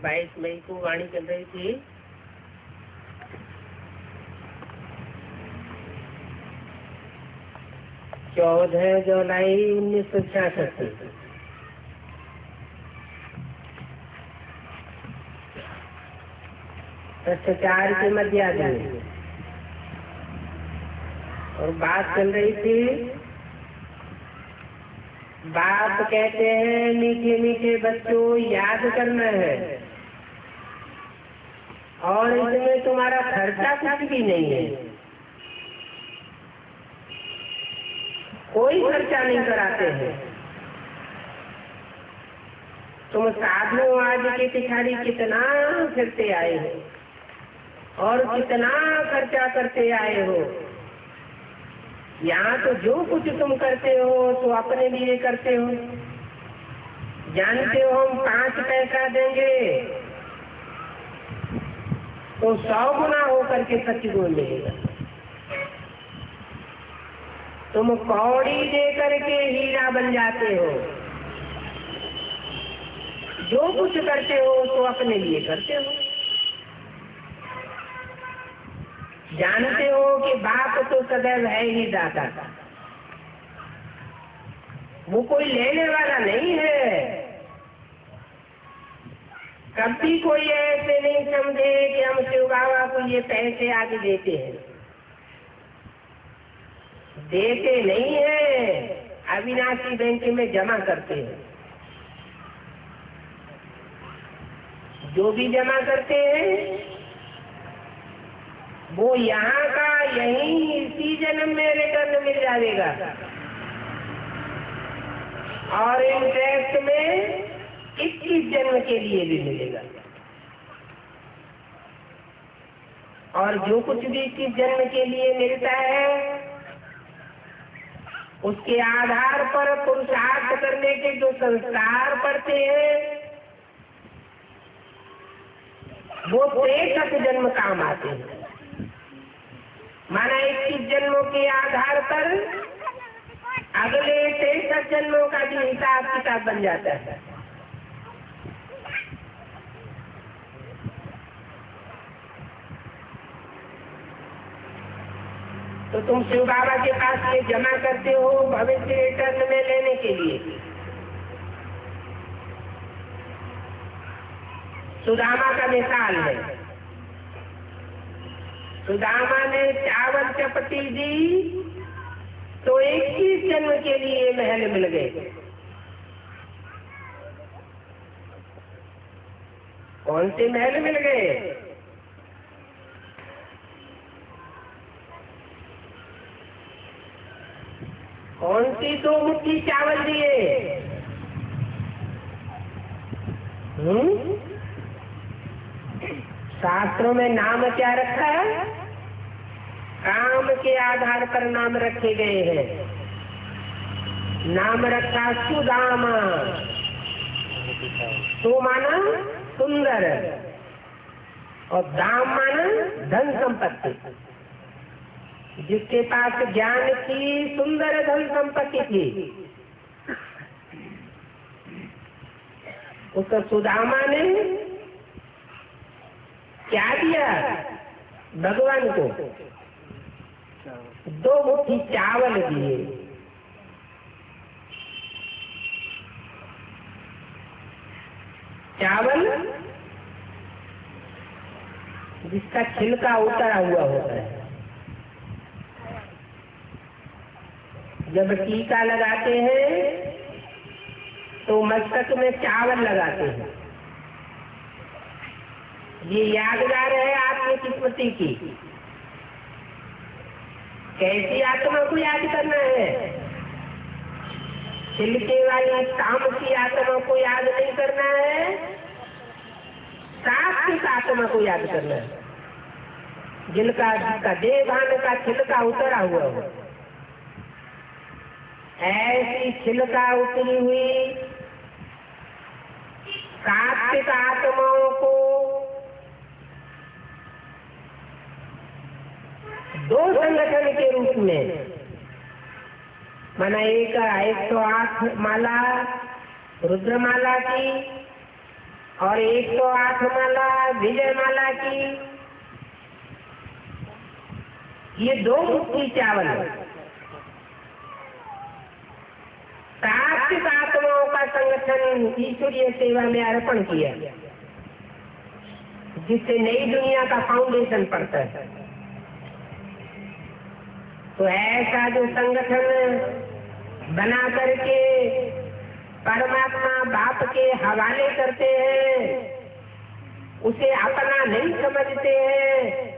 22 मई को वाणी चल रही थी। चौदह जुलाई 1966 भ्रष्टाचार के मध्य में और बात चल रही थी। बाप कहते हैं मीठे मीठे बच्चों याद करना है, और इसमें तुम्हारा खर्चा कुछ भी नहीं है, कोई खर्चा नहीं कराते हैं। तुम साधु आज के पिछाड़ी कितना फिरते आए हो और कितना खर्चा करते आए हो। यहाँ तो जो कुछ तुम करते हो तो अपने लिए करते हो। जानते हो हम 5 पैसा देंगे तो 100 गुना होकर के 25 गुना मिलेगा। तुम कौड़ी दे करके हीरा बन जाते हो। जो कुछ करते हो तो अपने लिए करते हो। जानते हो कि बाप तो सदैव है ही दाता, वो कोई लेने वाला नहीं है। कभी कोई ऐसे नहीं समझे कि हम शिव बाबा को ये पैसे आगे देते हैं। देते नहीं है, अविनाशी बैंक में जमा करते हैं। जो भी जमा करते हैं वो यहाँ का यही इसी जन्म में रिटर्न मिल जाएगा, और इंटरेस्ट में 21 जन्म के लिए भी मिलेगा। और जो कुछ भी 21 जन्म के लिए मिलता है उसके आधार पर पुरुषार्थ करने के जो संस्कार पड़ते हैं वो 63 जन्म काम आते हैं। माना 21 जन्मों के आधार पर अगले 63 जन्मों का भी हिसाब किताब बन जाता है। तो तुम शिव बाबा के पास ये जमा करते हो भविष्य रिटर्न में लेने के लिए। सुदामा का मिसाल है। सुदामा ने चावल चपटी दी तो 21 जन्म के लिए महल मिल गए। कौन से महल मिल गए? कौन सी 2 मुट्ठी चावल दिए? शास्त्रों में नाम क्या रखा है? काम के आधार पर नाम रखे गए हैं। नाम रखा सुदामा। सु माना सुंदर और दाम माना धन संपत्ति। जिसके पास ज्ञान की सुंदर धन संपत्ति थी उसको सुदामा ने क्या दिया? भगवान को 2 मुट्ठी चावल दिए। चावल जिसका छिलका उतरा हुआ होता है। जब टीका लगाते हैं तो मस्तक में चावल लगाते हैं। ये यादगार है आपकी किस्मती की। कैसी आत्मा को याद करना है? छिलके वाली काम की आत्मा को याद नहीं करना है, सात्विक आत्मा को याद करना है, जिसका देवान का छिलका उतरा हुआ हो। ऐसी छिलका उतरी हुई सात्विक आत्माओं को 2 संगठन के रूप में, माना एक 108 माला रुद्रमाला की और 108 माला विजय माला की, ये 2 मुट्ठी चावल 7 आत्माओं का संगठन ईश्वरीय सेवा में अर्पण किया, जिससे नई दुनिया का फाउंडेशन पड़ता है। तो ऐसा जो संगठन बना करके परमात्मा बाप के हवाले करते हैं, उसे अपना नहीं समझते हैं,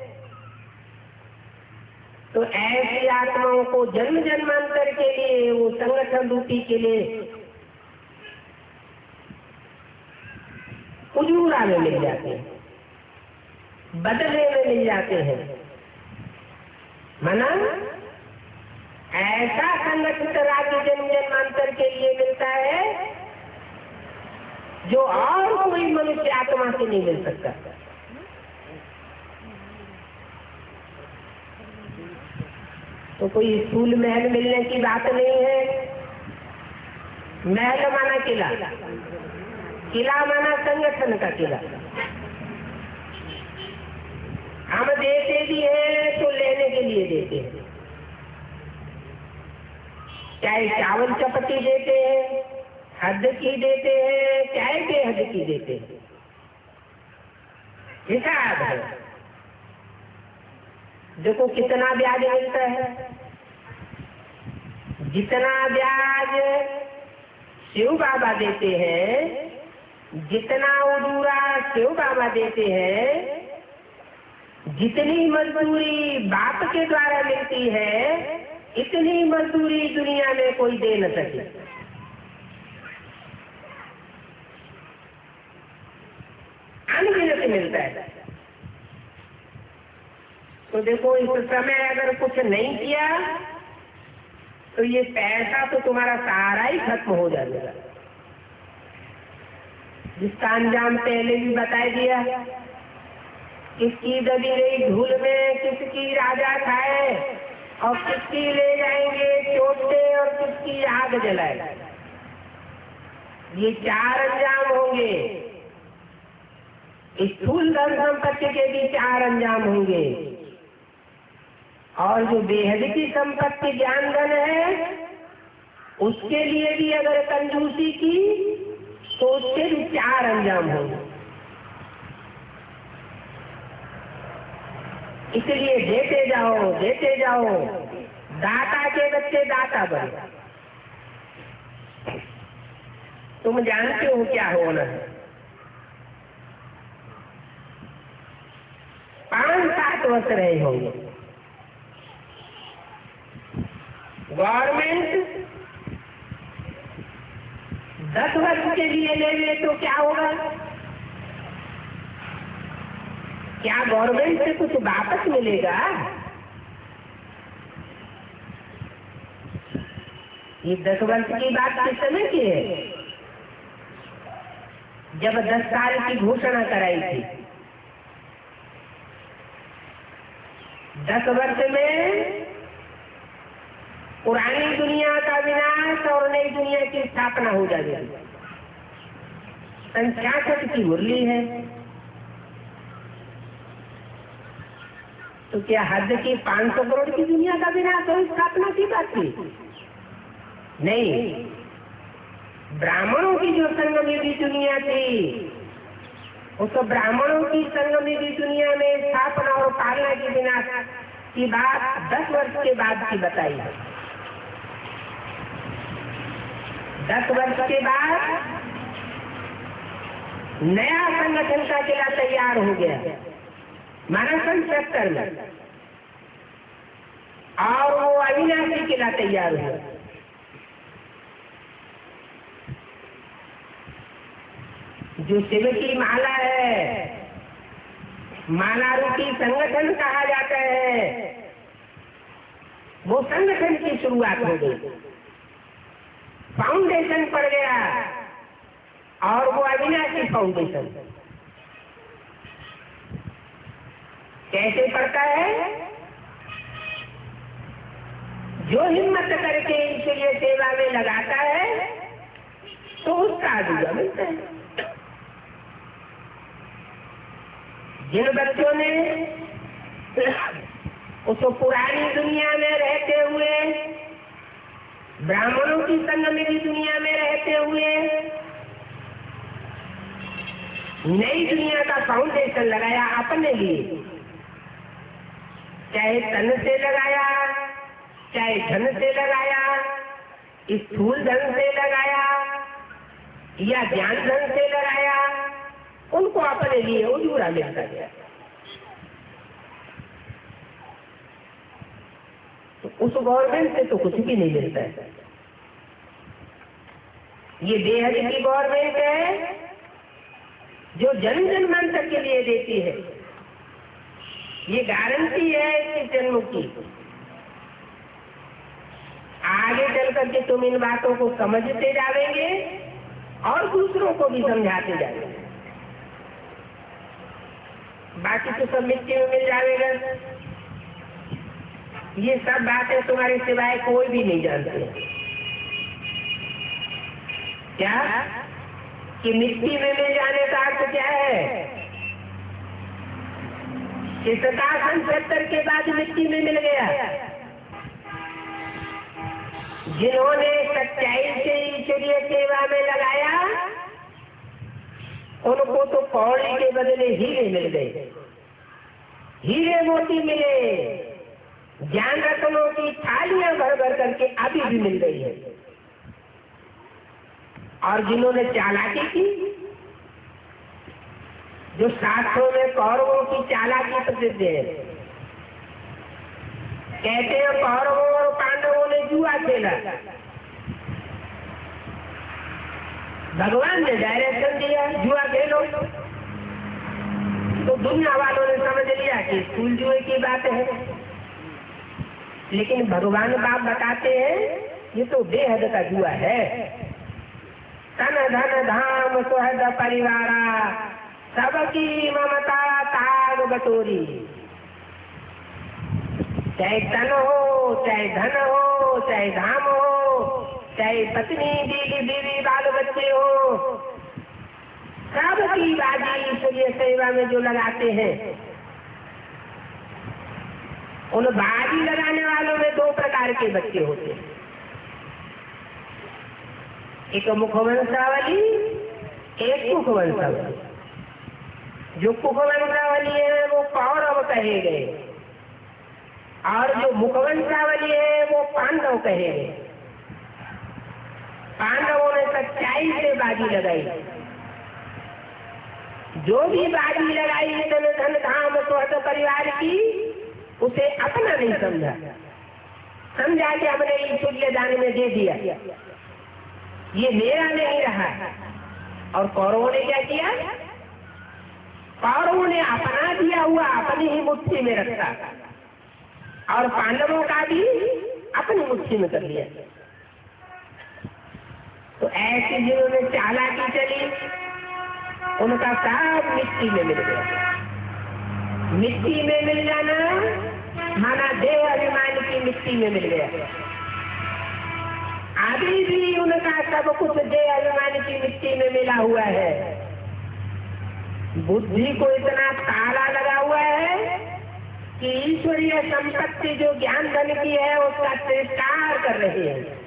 तो ऐसी आत्माओं को जन्म जन्मांतर के लिए वो संगठन रूपी के लिए उजूरा में मिल जाते हैं, बदले में मिल जाते हैं। मना ऐसा संगठित राज्य जन्म जन्मांतर के लिए मिलता है जो और कोई मनुष्य आत्मा से नहीं मिल सकता। तो कोई स्थूल महल मिलने की बात नहीं है। महल माना किला, किला माना संगठन का किला। हम देते भी हैं तो लेने के लिए देते हैं, चाहे चावल चपटी देते हैं, हद की देते हैं, चाहे बेहद की देते हैं, हिसाब है। देखो कितना ब्याज मिलता है। जितना ब्याज शिव बाबा देते हैं, जितना उजूरा शिव बाबा देते हैं, जितनी मजदूरी बाप के द्वारा मिलती है, इतनी मजदूरी दुनिया में कोई दे न सके। अनगिनत मिलता है। तो देखो इस समय अगर कुछ नहीं किया तो ये पैसा तो तुम्हारा सारा ही खत्म हो जाएगा, जिसका अंजाम पहले भी बता दिया। किसकी दबी गई धूल में किसकी राजा खाए, और किसकी ले जाएंगे चोटे, और किसकी आग जलाए। ये 4 अंजाम होंगे। स्थूल धन संपत्ति के भी 4 अंजाम होंगे, और जो बेहद की संपत्ति ज्ञान धन है, उसके लिए भी अगर कंजूसी की तो उसके भी 4 अंजाम होंगे। इसलिए देते जाओ, देते जाओ। दाता के बच्चे दाता बने। तुम जानते हो क्या होना है। 5-7 वर्ष रहे होंगे। गवर्नमेंट 10 वर्ष के लिए ले ले तो क्या होगा? क्या गवर्नमेंट से कुछ वापस मिलेगा? ये 10 वर्ष की बात किस समय की है? जब 10 साल की घोषणा कराई थी। 10 वर्ष में पुरानी दुनिया का विनाश और नई दुनिया की स्थापना हो जाएगी। 66 की मुरली है। तो क्या हद की 500 करोड़ की दुनिया का विनाश और स्थापना की बात थी? नहीं। ब्राह्मणों की जो संगमयुगी दुनिया थी, उस ब्राह्मणों की संगमयुगी दुनिया में स्थापना और पालना की विनाश की बात 10 वर्ष के बाद की बताई है। 10 वर्ष के बाद नया संगठन का किला तैयार हो गया, माना 70 में, और वो अविनाशी किला तैयार हुआ। जो शिव की माला है, माला रूपी संगठन कहा जाता है, वो संगठन की शुरुआत हो गई, फाउंडेशन पड़ गया, और वो अविनाशी फाउंडेशन। कैसे पड़ता है? जो हिम्मत करके ईश्वरीय सेवा में लगाता है तो उसका अधूरा मिलता है। जिन बच्चों ने उस पुरानी दुनिया में रहते हुए, ब्राह्मणों की संग मिली दुनिया में रहते हुए नई दुनिया का फाउंडेशन लगाया अपने लिए, चाहे तन से लगाया, चाहे धन से लगाया, स्थूल धन से लगाया या ज्ञान धन से लगाया, उनको अपने लिए उजूरा मिलता गया। तो उस गवर्नमेंट से तो कुछ भी नहीं मिलता है। ये बेहद की गवर्नमेंट है जो जन जन्मांतर के लिए देती है। ये गारंटी है इसके जन्म की। आगे चल करके तुम इन बातों को समझते जाएंगे और दूसरों को भी समझाते जाएंगे। बाकी तो सब मिट्टी में मिल जाएगा। ये सब बातें तुम्हारे सिवाय कोई भी नहीं जानते। क्या कि मिट्टी में मिल जाने का अर्थ क्या है? कि 77 के बाद मिट्टी में मिल गया। जिन्होंने सच्चाई से ईश्वरीय सेवा में लगाया उनको तो कौड़ी के बदले हीरे मिल गए, हीरे मोती मिले, ज्ञान रत्नों की थालियां भर भर करके अभी भी मिल रही है। और जिन्होंने चालाकी की, जो शास्त्रों में कौरवों की चालाकी प्रसिद्ध है, कहते हैं कौरवों और पांडवों ने जुआ खेला। भगवान ने डायरेक्शन दिया जुआ खेलो, तो दुनिया वालों ने समझ लिया कि फूल जुए की बात है। लेकिन भगवान बाप बताते हैं ये तो बेहद का जुआ है। तन धन धाम सुहद परिवारा सबकी ममता ताग बटोरी। चाहे तन हो, चाहे धन हो, चाहे धाम हो, चाहे पत्नी बीवी बाल बच्चे हो, सबकी बाजी ईश्वरीय सेवा में जो लगाते हैं, उन बाजी लगाने वालों में दो प्रकार के बच्चे होते हैं। एक मुखवंशावली, एक कुखवंशावली। जो कुखवंशावली है वो कौरव कहे गए और जो मुखवंशावली है वो पांडव कहे गए। पांडवों ने सच्चाई से बाजी लगाई। जो भी बाजी लगाई तन धन धाम सुहद परिवार की, उसे अपना नहीं समझा, समझा कि हमने ईश्वरीय दान में दे दिया, ये मेरा नहीं रहा। और कौरवों ने क्या किया? कौरवों ने अपना दिया हुआ अपनी ही मुट्ठी में रखा और पांडवों का भी अपनी मुट्ठी में कर लिया। तो ऐसी जिन्होंने चालाकी चली उनका सब मिट्टी में मिल गया। मिट्टी में मिल जाना माना देह अभिमान की मिट्टी में मिल गया। अभी भी उनका सब कुछ देह अभिमान की मिट्टी में मिला हुआ है। बुद्धि को इतना ताला लगा हुआ है कि ईश्वरीय संपत्ति जो ज्ञान धन की है उसका तिरस्कार कर रही है।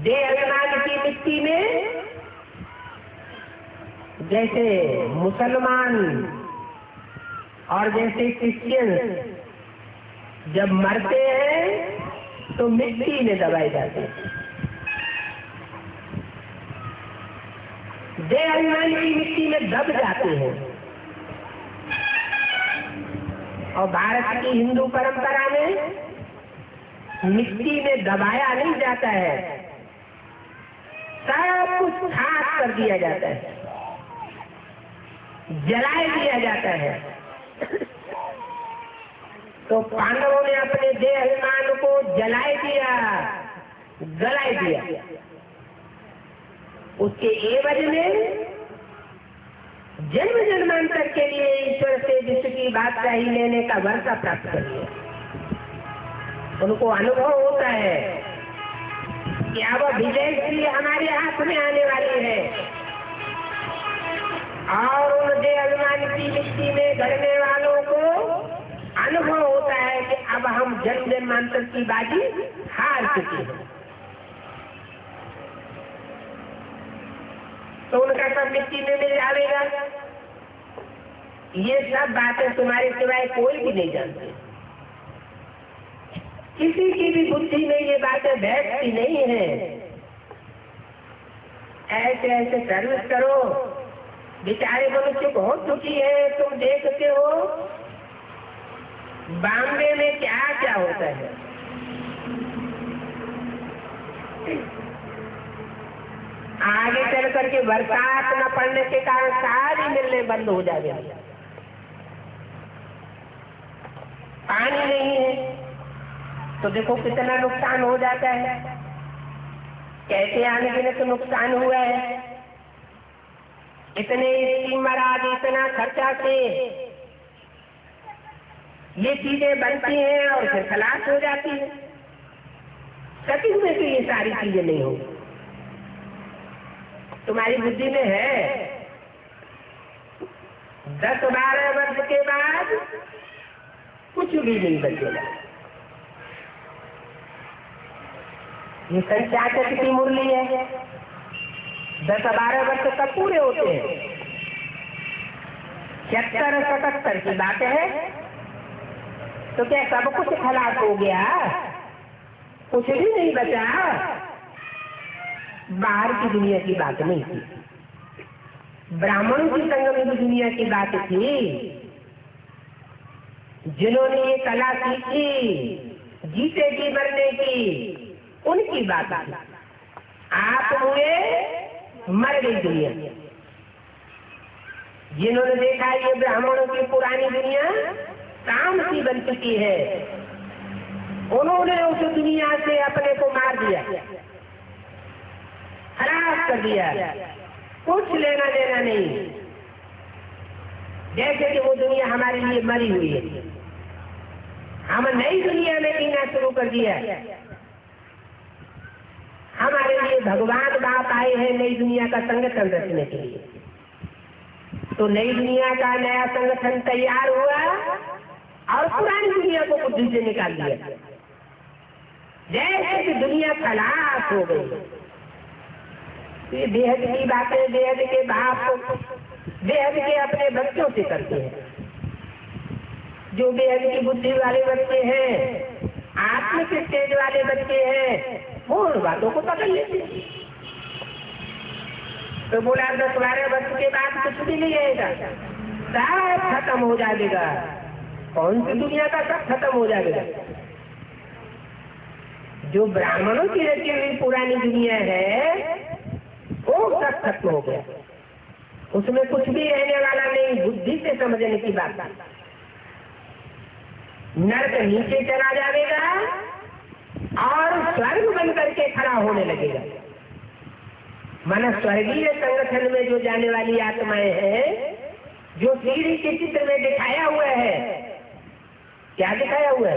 देह अभिमान की मिट्टी में जैसे मुसलमान और जैसे क्रिश्चियन जब मरते हैं तो मिट्टी में दबाए जाते हैं। देह अभिमान की मिट्टी में दब जाते हैं। और भारत की हिंदू परंपरा में मिट्टी में दबाया नहीं जाता है, सब कुछ खाक कर दिया जाता है, जलाए दिया जाता है। तो पांडवों ने अपने देह अभिमान को जलाए दिया, गलाए दिया। उसके एवज में जन्म जन्मांतर के लिए ईश्वर से विश्व की बादशाही लेने का वर्षा प्राप्त कर लिया। उनको अनुभव होता है कि अब विजय श्री हमारे हाथ में आने वाली है। और उन दे अभिमान की मिट्टी में गड़ने वालों को अनुभव होता है कि अब हम जन्म जन्मांतर की बाजी हार चुके हैं। तो उनका सब मिट्टी में मिल जाएगा। ये सब बातें तुम्हारे सिवाय कोई भी नहीं जानते। किसी की भी बुद्धि में ये बातें बैठती नहीं है। ऐसे ऐसे सर्विस करो, बेचारे मनुष्य बहुत दुखी है। तुम देखते हो बॉम्बे में क्या क्या होता है। आगे चल करके बरसात न पड़ने के कारण सारी मिलने बंद हो जाएगी। पानी नहीं है तो देखो कितना नुकसान हो जाता है। कैसे आने के लिए तो नुकसान हुआ है। इतने स्टीमर आदि इतना खर्चा से ये चीजें बनती हैं और फिर खलास हो जाती है। सभी में तो ये सारी चीजें नहीं होंगी। तुम्हारी बुद्धि में है 10-12 वर्ष के बाद कुछ भी नहीं बचेगा। ये संख्याचक की मुरली है। 10-12 वर्ष तक पूरे होते हैं। 76-77 की बात है तो क्या सब कुछ खलास हो गया? कुछ भी नहीं बचा। बाहर की दुनिया की बात नहीं थी। ब्राह्मणों की संगम की दुनिया की बात थी। जिन्होंने ये कला सीखी जीते की मरने की, उनकी बात थी। आप हुए मर गई दुनिया। जिन्होंने देखा ये ब्राह्मणों की पुरानी दुनिया काम सी बन चुकी है, उन्होंने उस दुनिया से अपने को मार दिया, खराब कर दिया। कुछ लेना देना नहीं। जैसे कि वो दुनिया हमारे लिए मरी हुई है। हम नई दुनिया में जीना शुरू कर दिया। हमारे लिए भगवान बाप आए हैं नई दुनिया का संगठन रचने के लिए। तो नई दुनिया का नया संगठन तैयार हुआ और पुरानी दुनिया को बुद्धि से निकाल दिया। जैसे कि दुनिया खलास हो गई। ये बेहद की बातें बेहद के बाप बेहद के अपने बच्चों से करते हैं। जो बेहद की बुद्धि वाले बच्चे हैं, आत्मिक स्टेज वाले बच्चे हैं, वो उन बातों को पकड़ लेते हैं। तो बोला 10-12 वर्ष के बाद कुछ भी नहीं आएगा, सब खत्म हो जाएगा। कौन सी दुनिया का सब खत्म हो जाएगा? जो ब्राह्मणों की रची हुई पुरानी दुनिया है वो सब खत्म हो गया। उसमें कुछ भी रहने वाला नहीं। बुद्धि से समझने की बात। नरक नीचे चला जाएगा और स्वर्ग बन करके खड़ा होने लगेगा। माना स्वर्गीय संगठन में जो जाने वाली आत्माएं हैं, जो सीढ़ी के चित्र में दिखाया हुआ है, क्या दिखाया हुआ है?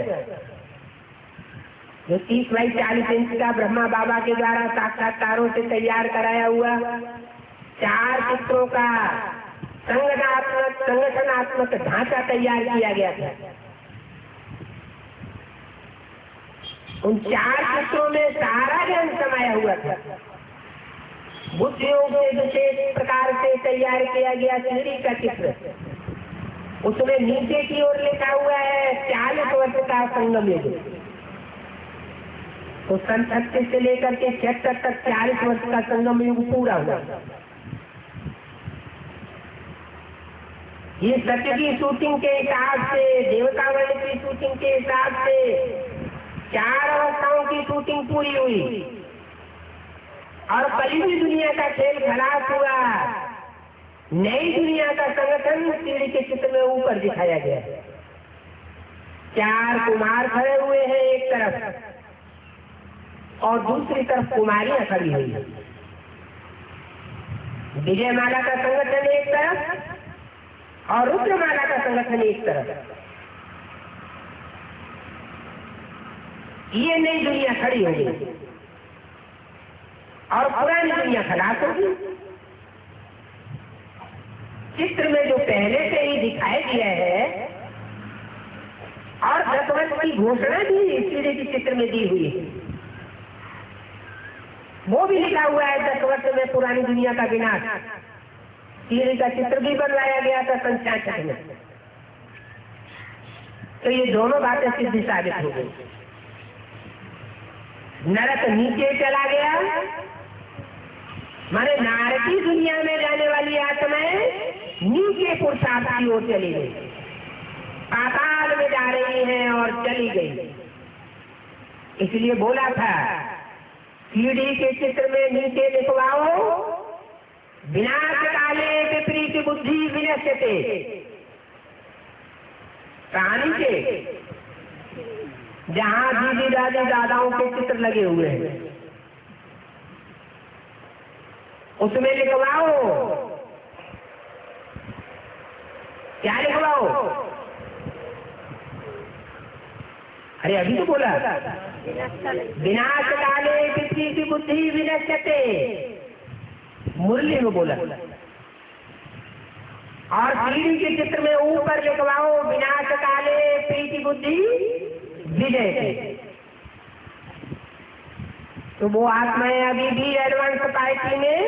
जो 30x40 इंच का ब्रह्मा बाबा के द्वारा साक्षात्कारों से तैयार कराया हुआ 4 चित्रों का संगठनात्मक ढांचा तैयार किया गया था। उन 4 चित्रों में सारा ज्ञान समाया हुआ था। बुद्धियों से विशेष प्रकार से तैयार किया गया सीढ़ी का चित्र। उसमें नीचे की ओर लिखा हुआ है 40 वर्ष का संगम युग। तो सन 36 से लेकर के 76 तक 40 वर्ष का संगम युग पूरा हुआ। ये सत्य की शूटिंग के हिसाब से, देवतावली की शूटिंग के हिसाब से 4 अवस्थाओं की शूटिंग पूरी हुई और कली दुनिया का खेल खलास हुआ। नई दुनिया का संगठन सीढ़ी के चित्र में ऊपर दिखाया गया। 4 कुमार खड़े हुए हैं एक तरफ और दूसरी तरफ कुमारियां खड़ी हुई है। विजयमाला का संगठन एक तरफ और रुद्रमाला का संगठन एक तरफ। ये नई दुनिया खड़ी होगी और पुरानी दुनिया खलास होगी। चित्र में जो पहले से ही दिखाई दिया है और 10 वर्ष की घोषणा भी सीढ़ी के चित्र में दी हुई है। वो भी लिखा हुआ है 10 वर्ष में पुरानी दुनिया का विनाश। सीढ़ी का चित्र भी बनवाया गया था सन 66 में। तो ये दोनों बातें सिद्ध साबित हो गई। नरक नीचे चला गया, माने नारकी दुनिया में जाने वाली आत्माएं नीचे पुरुषार्थ की ओर चली गई, पाताल में जा रही हैं और चली गई। इसलिए बोला था सीढ़ी के चित्र में नीचे लिखवाओ, विनाश काले विपरीत बुद्धि विनश्यते। कहानी के जहां दीदी दादी दादाओं के चित्र लगे हुए हैं उसमें लिखवाओ। क्या लिखवाओ? अरे अभी तो बोला विनाश काले विपरीत बुद्धि विनश्यते, मुरली में बोला। और सीढ़ी के चित्र में ऊपर लिखवाओ विनाश काले प्रीति बुद्धि विजय। तो वो आत्माएं अभी भी एडवांस पार्टी में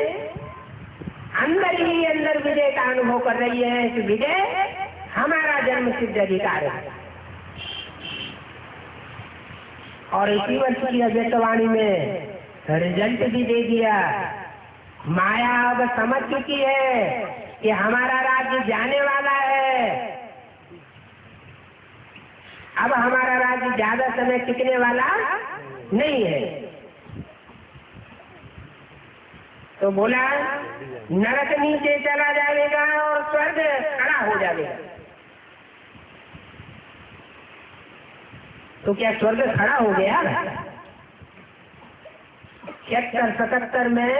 अंदर ही अंदर विजय का अनुभव कर रही है कि विजय हमारा जन्म सिद्ध अधिकार है। और इसी वर्ष की अव्यक्तवाणी में रिजल्ट भी दे दिया। माया अब समझ चुकी है कि हमारा राज्य जाने वाला है। अब हमारा राज्य ज्यादा समय टिकने वाला नहीं है। तो बोला नरक नीचे चला जाएगा और स्वर्ग खड़ा हो जाएगा। तो क्या स्वर्ग खड़ा हो गया? 76-77 में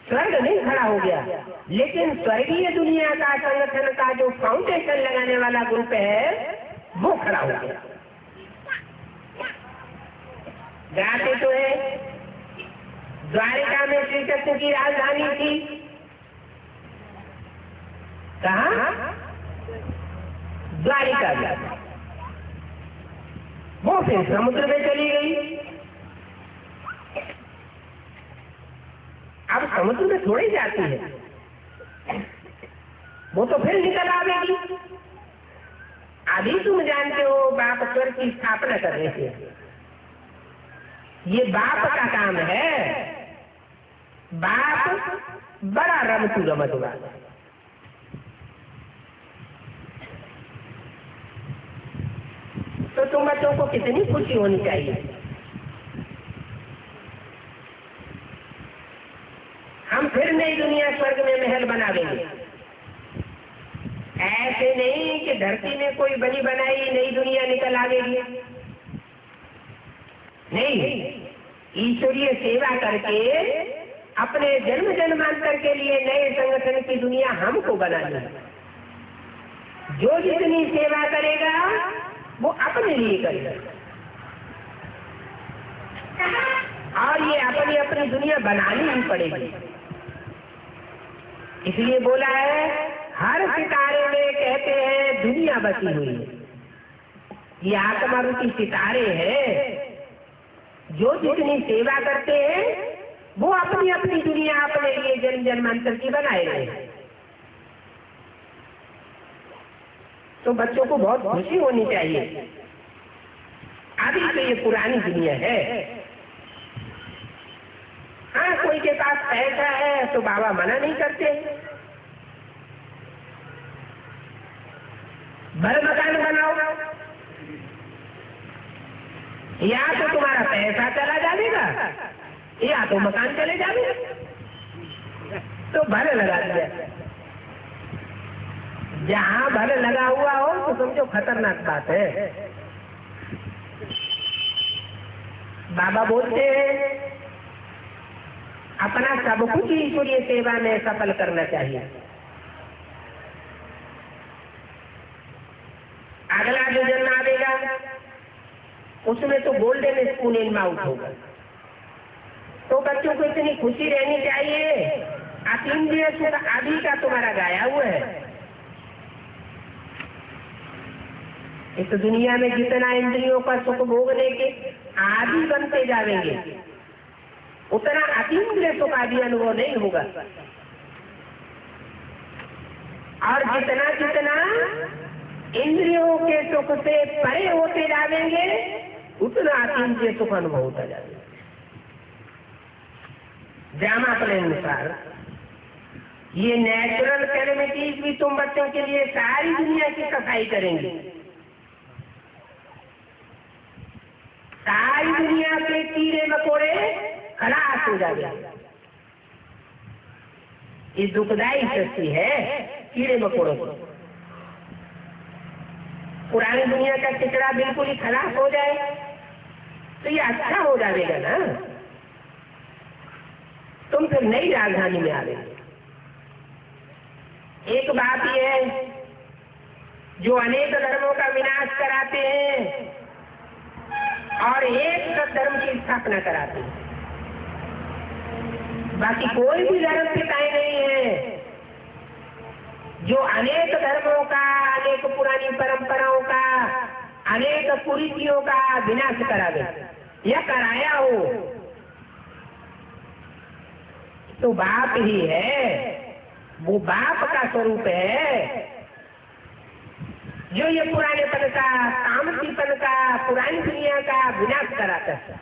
स्वर्ग नहीं खड़ा हो गया, लेकिन स्वर्गीय दुनिया का संगठन का जो फाउंडेशन लगाने वाला ग्रुप है वो खड़ा हो गया। गाते तो है द्वारिका में श्री कृष्ण की राजधानी थी। कहाँ? द्वारिका में। वो फिर समुद्र में चली गई। अब समुद्र में थोड़ी जाती है, वो तो फिर निकल आवेगी। अभी तुम जानते हो बाप स्वर्ग की स्थापना कर रहे थे। ये बाप का काम है। बाप बड़ा रमतू रमत हुआ। तो तुम बच्चों को कितनी खुशी होनी चाहिए। हम फिर नई दुनिया स्वर्ग में महल बना देंगे। ऐसे नहीं कि धरती में कोई बनी बनाई नई दुनिया निकल आवेगी। नहीं, ईश्वरीय सेवा करके अपने जन्म जन्मांतर के लिए नए संगठन की दुनिया हमको बनानी है। जो जितनी सेवा करेगा वो अपने लिए करेगा और ये अपनी अपनी दुनिया बनानी ही पड़ेगी। इसलिए बोला है हर सितारे में कहते हैं दुनिया बसी हुई है। ये आत्मा रूपी सितारे हैं। जो जितनी सेवा करते हैं वो अपनी अपनी दुनिया अपने लिए जन्म जन्मांतर की बनाए गए। तो बच्चों को बहुत खुशी होनी चाहिए। अभी तो ये पुरानी दुनिया है। हाँ, कोई के पास पैसा है तो बाबा मना नहीं करते। घर मकान बनाओ, या तो तुम्हारा पैसा चला जाएगा या तो मकान चले जाएगा। तो भले लगा दिया। जहां भले लगा हुआ हो तो समझो खतरनाक बात है। बाबा बोलते हैं अपना सब कुछ ईश्वरीय सेवा में सफल करना चाहिए। अगला जो जन्म आएगा उसमें तो गोल्डन स्पून इन माउथ होगा। तो बच्चों को इतनी खुशी रहनी चाहिए अतीन्द्रिय सुख आदि का तुम्हारा गाया हुआ है। इस दुनिया में जितना इंद्रियों का सुख भोगने के आदि बनते जाएंगे उतना अतीन्द्रिय सुख आदि अनुभव नहीं होगा, और जितना जितना इंद्रियों के सुख से परे होते जाएंगे उतना अतीन्द्रिय सुख अनुभव होता जाएगा। ड्रामा प्ले अनुसार ये नेचुरल कैलेमिटीज भी तुम बच्चों के लिए सारी दुनिया की सफाई करेंगे, सारी दुनिया के कीड़े मकोड़े खलास हो जाएंगे। ये दुखदायी सृष्टि है कीड़े मकोड़ों की। पुरानी दुनिया का चिकड़ा बिल्कुल ही खलास हो जाए तो ये अच्छा हो जाएगा ना, तुम फिर नई राजधानी में आ गए। एक बात यह है जो अनेक धर्मों का विनाश कराते हैं और एक धर्म की स्थापना कराते हैं, बाकी कोई भी धर्म सिखाए नहीं है जो अनेक धर्मों का, अनेक पुरानी परंपराओं का, अनेक कुरीतियों का विनाश करा दे या कराया हो तो बाप ही है, वो बाप का स्वरूप है जो ये पुरानेपन का, तामसीपन का, पुरानी दुनिया का विनाश कराता है।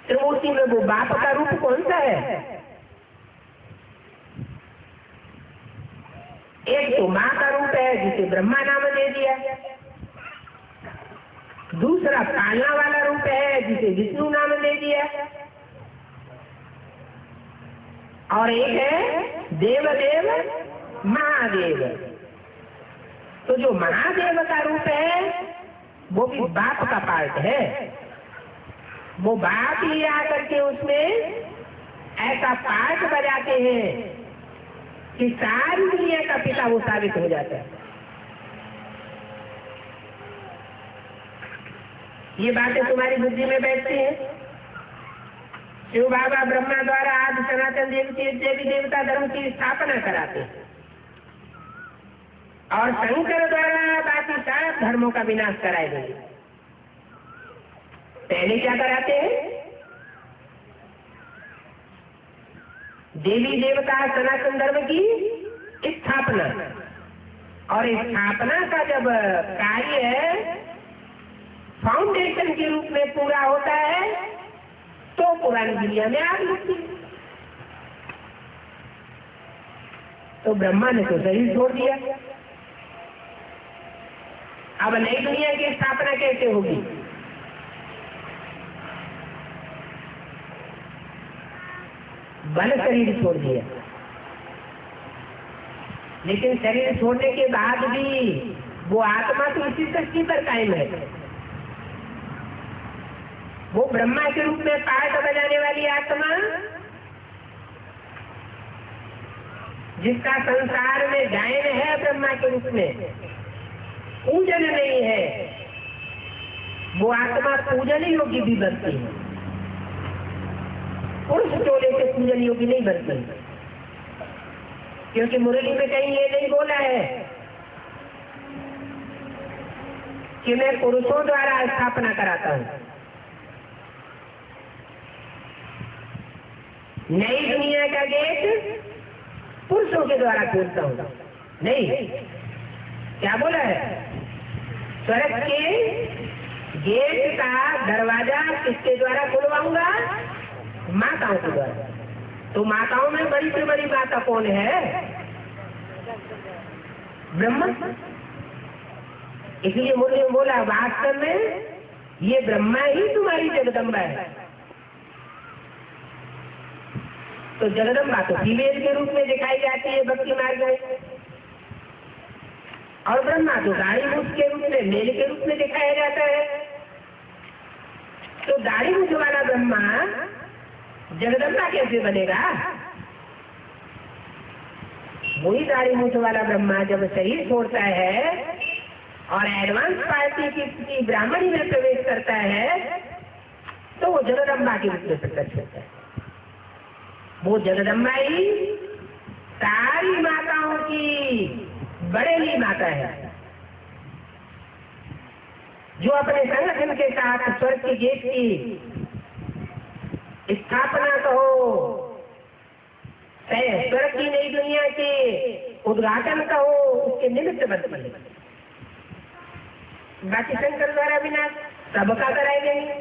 त्रिमूर्ति में वो बाप का रूप कौन सा है? एक तो माँ का रूप है जिसे ब्रह्मा नाम दे दिया, दूसरा पालना वाला रूप है जिसे विष्णु नाम दे दिया, और एक है देवदेव महादेव। तो जो महादेव का रूप है वो भी बाप का पार्ट है। वो बाप ही आकर के उसमें ऐसा पार्ट बजाते हैं कि सारी दुनिया का पिता वो साबित हो जाता है। ये बातें तुम्हारी बुद्धि में बैठती हैं। शिव बाबा ब्रह्मा द्वारा आदि सनातन देवी देवता धर्म की स्थापना कराते हैं और शंकर द्वारा बाकी सारे धर्मों का विनाश कराए गए। पहले क्या कराते हैं? देवी देवता सनातन धर्म की स्थापना, और स्थापना का जब कार्य फाउंडेशन के रूप में पूरा होता है तो पुरानी दुनिया में आग लगती है। तो ब्रह्मा ने तो शरीर छोड़ दिया, अब नई दुनिया की स्थापना कैसे होगी? बल शरीर छोड़ दिया, लेकिन शरीर छोड़ने के बाद भी वो आत्मा तो इसी सृष्टि पर कायम है। वो ब्रह्मा के रूप में पार्ट बजाने वाली आत्मा जिसका संसार में गायन है ब्रह्मा के रूप में, पूजन नहीं है, वो आत्मा पूजन योगी भी बनती है, पुरुष टोले से पूजन योगी नहीं बनती, क्योंकि मुरली में कहीं ये नहीं बोला है कि मैं पुरुषों द्वारा स्थापना कराता हूं। नई दुनिया का गेट पुरुषों के द्वारा खोलता हूं, नहीं, क्या बोला है? स्वर्ग के गेट का दरवाजा किसके द्वारा खुलवाऊंगा? माताओं के द्वारा। तो माताओं में बड़ी से बड़ी माता कौन है? ब्रह्मा। इसलिए मुझे बोला वास्तव में ये ब्रह्मा ही तुम्हारी जगदम्बा है। तो जगदम्बा तो फीमेल के रूप में दिखाई जाती है भक्ति मार्ग में, और ब्रह्मा तो दाढ़ी मूछ के रूप में, मेल के रूप में दिखाया जाता है। तो दाढ़ी मूछ वाला ब्रह्मा जगदम्बा कैसे बनेगा? वही दाढ़ी मूछ वाला ब्रह्मा जब शरीर छोड़ता है और एडवांस पार्टी की ब्राह्मणी में प्रवेश करता है तो वो जगदम्बा के रूप में प्रकट होता है। वो जगदम्बा ही सारी माताओं की बड़ेली माता है, जो अपने संगठन के साथ स्वर्ग के गेट की स्थापना कहो, स्वर्ग की नई दुनिया के उद्घाटन कहो, उसके निमित्त बनती है। बाकी शंकर द्वारा बिना सबका कराए देंगे।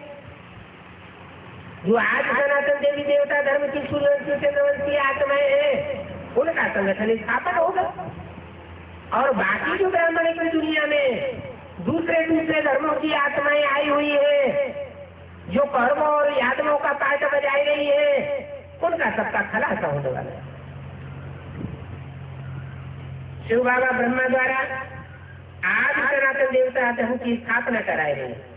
जो आज सनातन देवी देवता धर्म की सूर्यवंशी चंद्रवंशी आत्माएं हैं, उनका संगठन स्थापन होगा। और बाकी जो ब्राह्मण की दुनिया में दूसरे धर्मों की आत्माएं आई हुई है, जो कौरवों और यादवों का पाठ बजाई रही है, उनका सबका खलासा होने वाला है। शिव बाबा ब्रह्मा द्वारा आज सनातन देवता धर्म की स्थापना कराई रही है।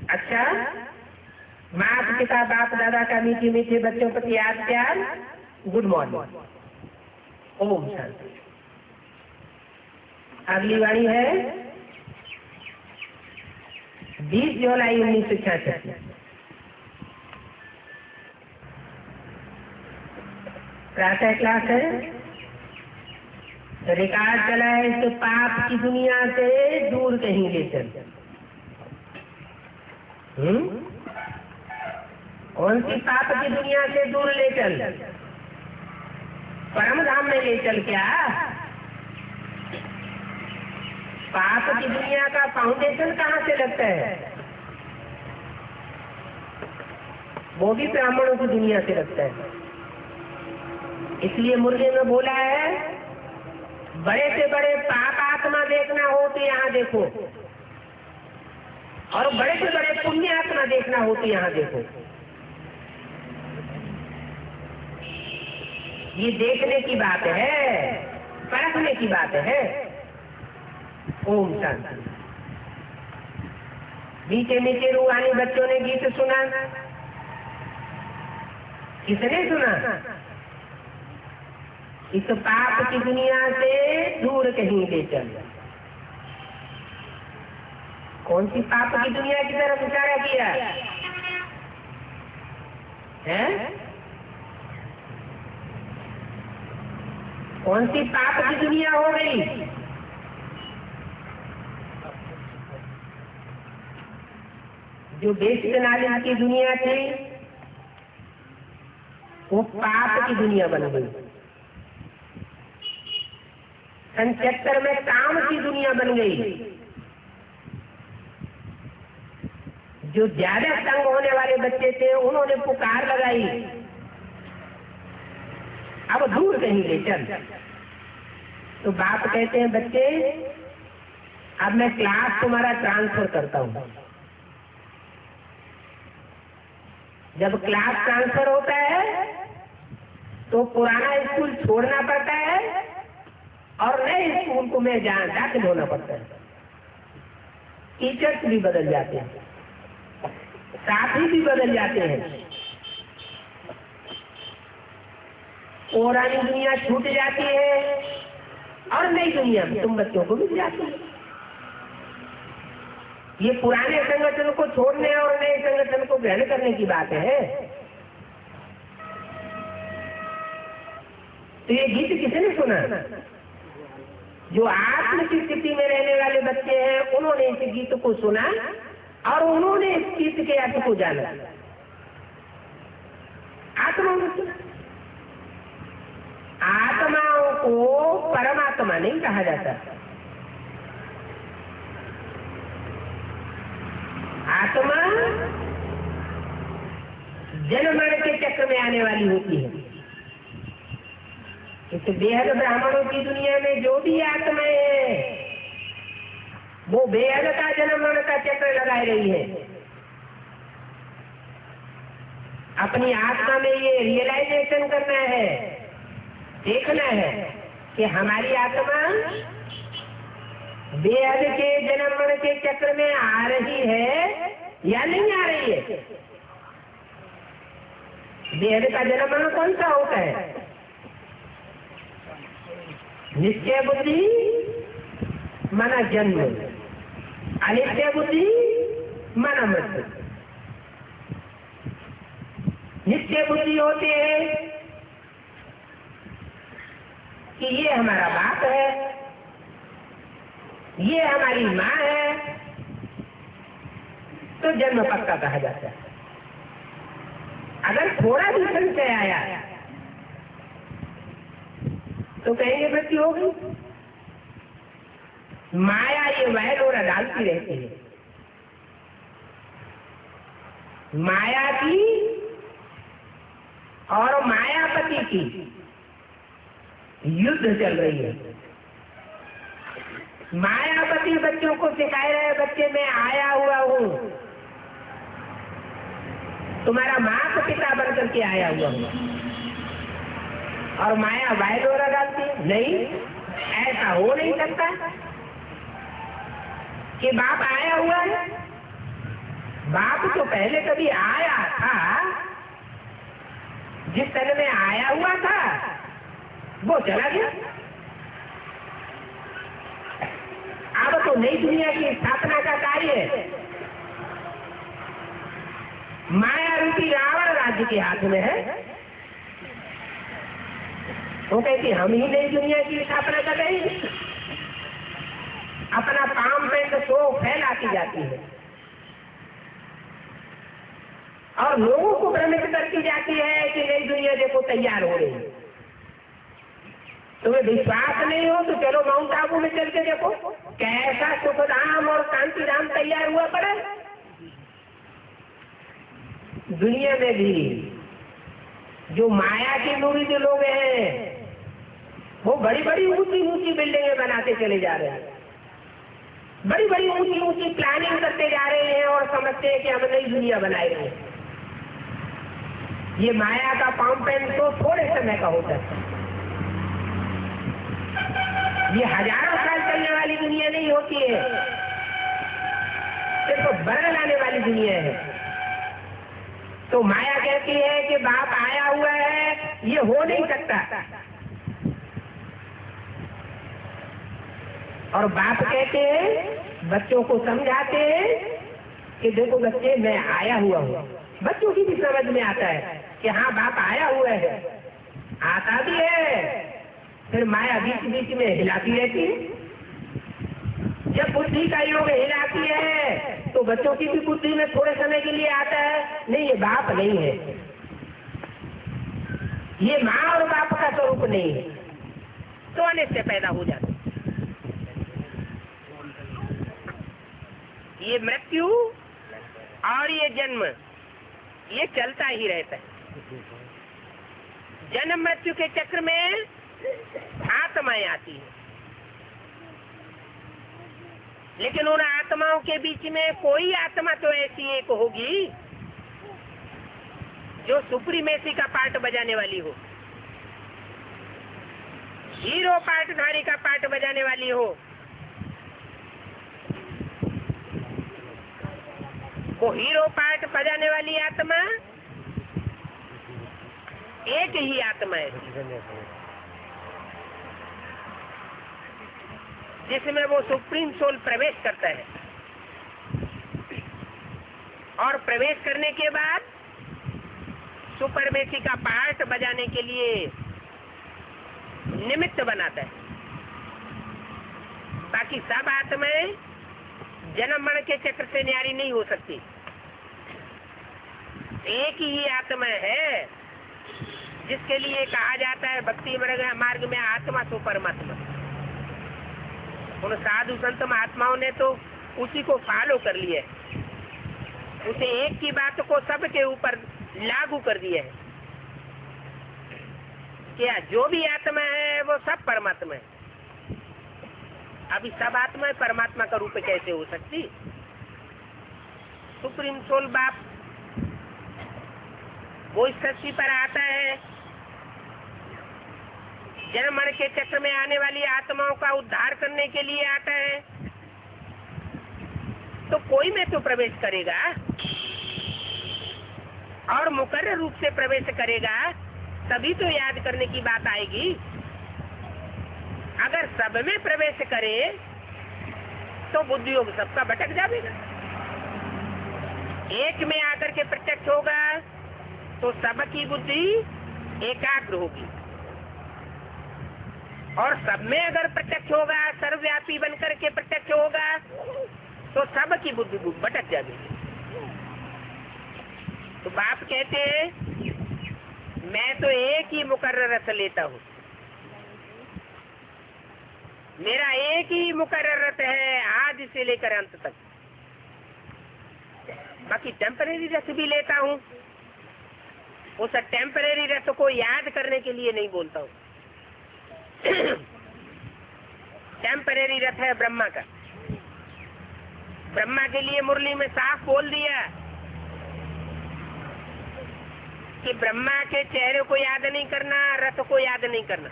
अच्छा, माता पिता बाप दादा का मीठे मीठे बच्चों प्रति याद प्यार, गुड मॉर्निंग, ओम शांति। अगली वाणी है 20 जुलाई 1966। प्रातः क्लास है, रिकॉर्ड चला है इसके पाप की दुनिया से दूर कहीं ले चल। कौन सी पाप की दुनिया से दूर ले चल? परम धाम में ले चल। क्या पाप की दुनिया का फाउंडेशन कहाँ से लगता है? वो भी ब्राह्मणों की दुनिया से लगता है। इसलिए मुर्गे में बोला है, बड़े से बड़े पाप आत्मा देखना हो तो यहाँ देखो, और बड़े से बड़े पुण्य आत्मा देखना हो तो यहाँ देखो। ये देखने की बात है, परखने की बात है। ओम शांति। मीठे मीठे रूहानी बच्चों ने गीत सुना। किसने सुना? इस पाप की दुनिया से दूर कहीं ले चल। कौन सी पाप की दुनिया की तरफ इशारा किया है? कौन सी पाप की दुनिया हो गई? जो बेसिक नॉलेज की दुनिया थी, वो पाप की दुनिया बन गई। 75 में काम की दुनिया बन गई। जो ज्यादा तंग होने वाले बच्चे थे, उन्होंने पुकार लगाई, अब दूर कहीं ले चल। तो बाप कहते हैं, बच्चे अब मैं क्लास तुम्हारा ट्रांसफर करता हूं। जब क्लास ट्रांसफर होता है तो पुराना स्कूल छोड़ना पड़ता है और नए स्कूल को में दाखिल होना पड़ता है। टीचर्स भी बदल जाते हैं, साथी भी बदल जाते हैं, पुरानी दुनिया छूट जाती है और नई दुनिया में तुम बच्चों को मिल जाती है। ये पुराने संगठन को छोड़ने और नए संगठन को ग्रहण करने की बात है। तो ये गीत किसने सुना? जो आत्म की स्थिति में रहने वाले बच्चे हैं, उन्होंने इस गीत को सुना और उन्होंने इस गीत के अर्थ को जाना। आत्माओं को परमात्मा नहीं कहा जाता। आत्मा जन्म मरण के चक्र में आने वाली होती है। इस बेहद ब्राह्मणों की दुनिया में जो भी आत्माएं हैं, वो बेहद का जन्म मरण का चक्र लगाए रही है। अपनी आत्मा में ये रियलाइजेशन करना है, देखना है कि हमारी आत्मा बेहद के जन्म मरण के चक्र में आ रही है या नहीं आ रही है। बेहद का जन्म मरण कौन सा होता है? निश्चय बुद्धि मना जन्म, अनिश्चय बुद्धि मना मृत्यु। निश्चय बुद्धि होते हैं कि ये हमारा बाप है, ये हमारी माँ है, तो जन्म पक्का कहा जाता है। अगर थोड़ा भी संशय आया तो कहेंगे मृत्यु हो गई। माया ये वहलोरा डालती रहती है। माया की और मायापति की युद्ध चल रही है। मायापति बच्चों को सिखा रहे, बच्चे मैं आया हुआ हूँ, तुम्हारा माता पिता बनकर के आया हुआ हूँ। और माया वहलोरा डालती है, नहीं ऐसा हो नहीं सकता कि बाप आया हुआ है। बाप तो पहले कभी आया था, जिस तरह में आया हुआ था वो चला गया। अब तो नई दुनिया की स्थापना का कार्य है। माया रूपी रावण राज्य के हाथ में है। वो कहती हम ही नई दुनिया की स्थापना कर रहे हैं। अपना पाम पेंट सो फैलाती जाती है और लोगों को भ्रमित करती जाती है कि नई दुनिया देखो तैयार हो रही है। तुम्हें विश्वास नहीं हो तो चलो माउंट आबू में चल के देखो कैसा सुखधाम और शांतिधाम तैयार हुआ पड़ा। दुनिया में भी जो माया के मुरीद लोग हैं वो बड़ी बड़ी ऊंची ऊंची बिल्डिंगें बनाते चले जा रहे हैं, बड़ी बड़ी ऊंची ऊंची प्लानिंग करते जा रहे हैं और समझते हैं कि हम नई दुनिया बनाएंगे। ये माया का पाम्पेन तो थोड़े समय का होता है। ये हजारों साल चलने वाली दुनिया नहीं होती है, सिर्फ बरन लाने वाली दुनिया है। तो माया कहती है कि बाप आया हुआ है, ये हो नहीं सकता। और बाप कहते हैं, बच्चों को समझाते हैं कि देखो बच्चे मैं आया हुआ हूँ। बच्चों की भी समझ में आता है कि हाँ बाप आया हुआ है, आता भी है। फिर माया बीच बीच में हिलाती रहती है। जब बुद्धि का योग हिलाती है तो बच्चों की भी बुद्धि में थोड़े समय के लिए आता है, नहीं ये बाप नहीं है, ये माँ और बाप का स्वरूप नहीं है, तो अनिश्चय पैदा हो जाता है। ये मृत्यु और ये जन्म ये चलता ही रहता है। जन्म मृत्यु के चक्र में आत्माएं आती है, लेकिन उन आत्माओं के बीच में कोई आत्मा तो ऐसी एक होगी जो सुप्रीमेसी का पार्ट बजाने वाली हो, हीरो पार्टधारी का पार्ट बजाने वाली हो। वो हीरो पार्ट बजाने वाली आत्मा एक ही आत्मा है जिसमें वो सुप्रीम सोल प्रवेश करता है, और प्रवेश करने के बाद सुपरमेसी का पार्ट बजाने के लिए निमित्त बनाता है। बाकी सब आत्माएं जन्म मरण के चक्र से न्यारी नहीं हो सकती। एक ही आत्मा है जिसके लिए कहा जाता है भक्ति मार्ग में आत्मा तो परमात्मा। उन साधु संत महात्माओं ने तो उसी को फॉलो कर लिया है, उसे एक की बात को सबके ऊपर लागू कर दिया है। क्या जो भी आत्मा है वो सब परमात्मा है। अभी सब आत्मा परमात्मा का रूप कैसे हो सकती? सुप्रीम सोल बाप वो इस सृष्टि पर आता है, जन्म मरण के चक्र में आने वाली आत्माओं का उद्धार करने के लिए आता है, तो कोई में तो प्रवेश करेगा और मुकर्रर रूप से प्रवेश करेगा, तभी तो याद करने की बात आएगी। अगर सब में प्रवेश करे तो बुद्धि योग सबका भटक जाएगा। एक में आकर के प्रत्यक्ष होगा तो सबकी बुद्धि एकाग्र होगी, और सब में अगर प्रत्यक्ष होगा, सर्वव्यापी बनकर के प्रत्यक्ष होगा, तो सबकी बुद्धि भटक जाएगी। तो बाप कहते हैं मैं तो एक ही मुकर्रर रथ लेता हूँ, मेरा एक ही मुकर्रर रथ है आज से लेकर अंत तक। बाकी टेम्परेरी रथ भी लेता हूँ, उस टेम्परेरी रथ को याद करने के लिए नहीं बोलता हूँ। टेम्परेरी रथ है ब्रह्मा का। ब्रह्मा के लिए मुरली में साफ बोल दिया कि ब्रह्मा के चेहरे को याद नहीं करना, रथ को याद नहीं करना।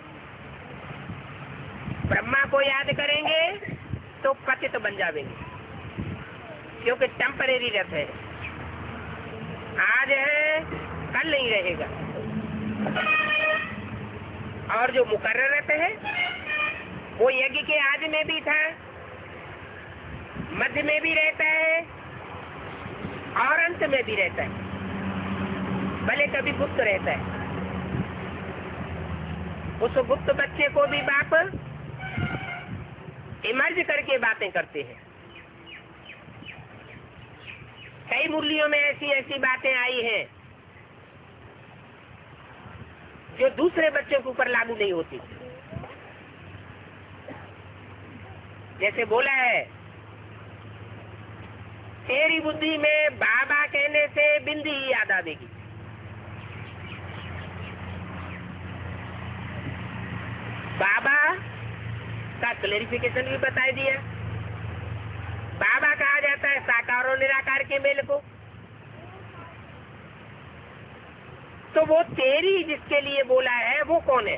ब्रह्मा को याद करेंगे तो पतित बन जाएंगे, क्योंकि टेम्परेरी रथ है, आज है कल नहीं रहेगा। और जो मुकर्रर रथ है वो यज्ञ के आदि में भी था, मध्य में भी रहता है और अंत में भी रहता है, भले कभी गुप्त रहता है। उस गुप्त बच्चे को भी बाप इमर्ज करके बातें करते हैं। कई मुरलियों में ऐसी ऐसी बातें आई हैं जो दूसरे बच्चों के ऊपर लागू नहीं होती। जैसे बोला है, तेरी बुद्धि में बाबा कहने से बिंदी ही याद आवेगी। बाबा का क्लेरिफिकेशन भी बता दिया। बाबा कहा जाता है साकार और निराकार के मेल को। तो वो तेरी जिसके लिए बोला है वो कौन है?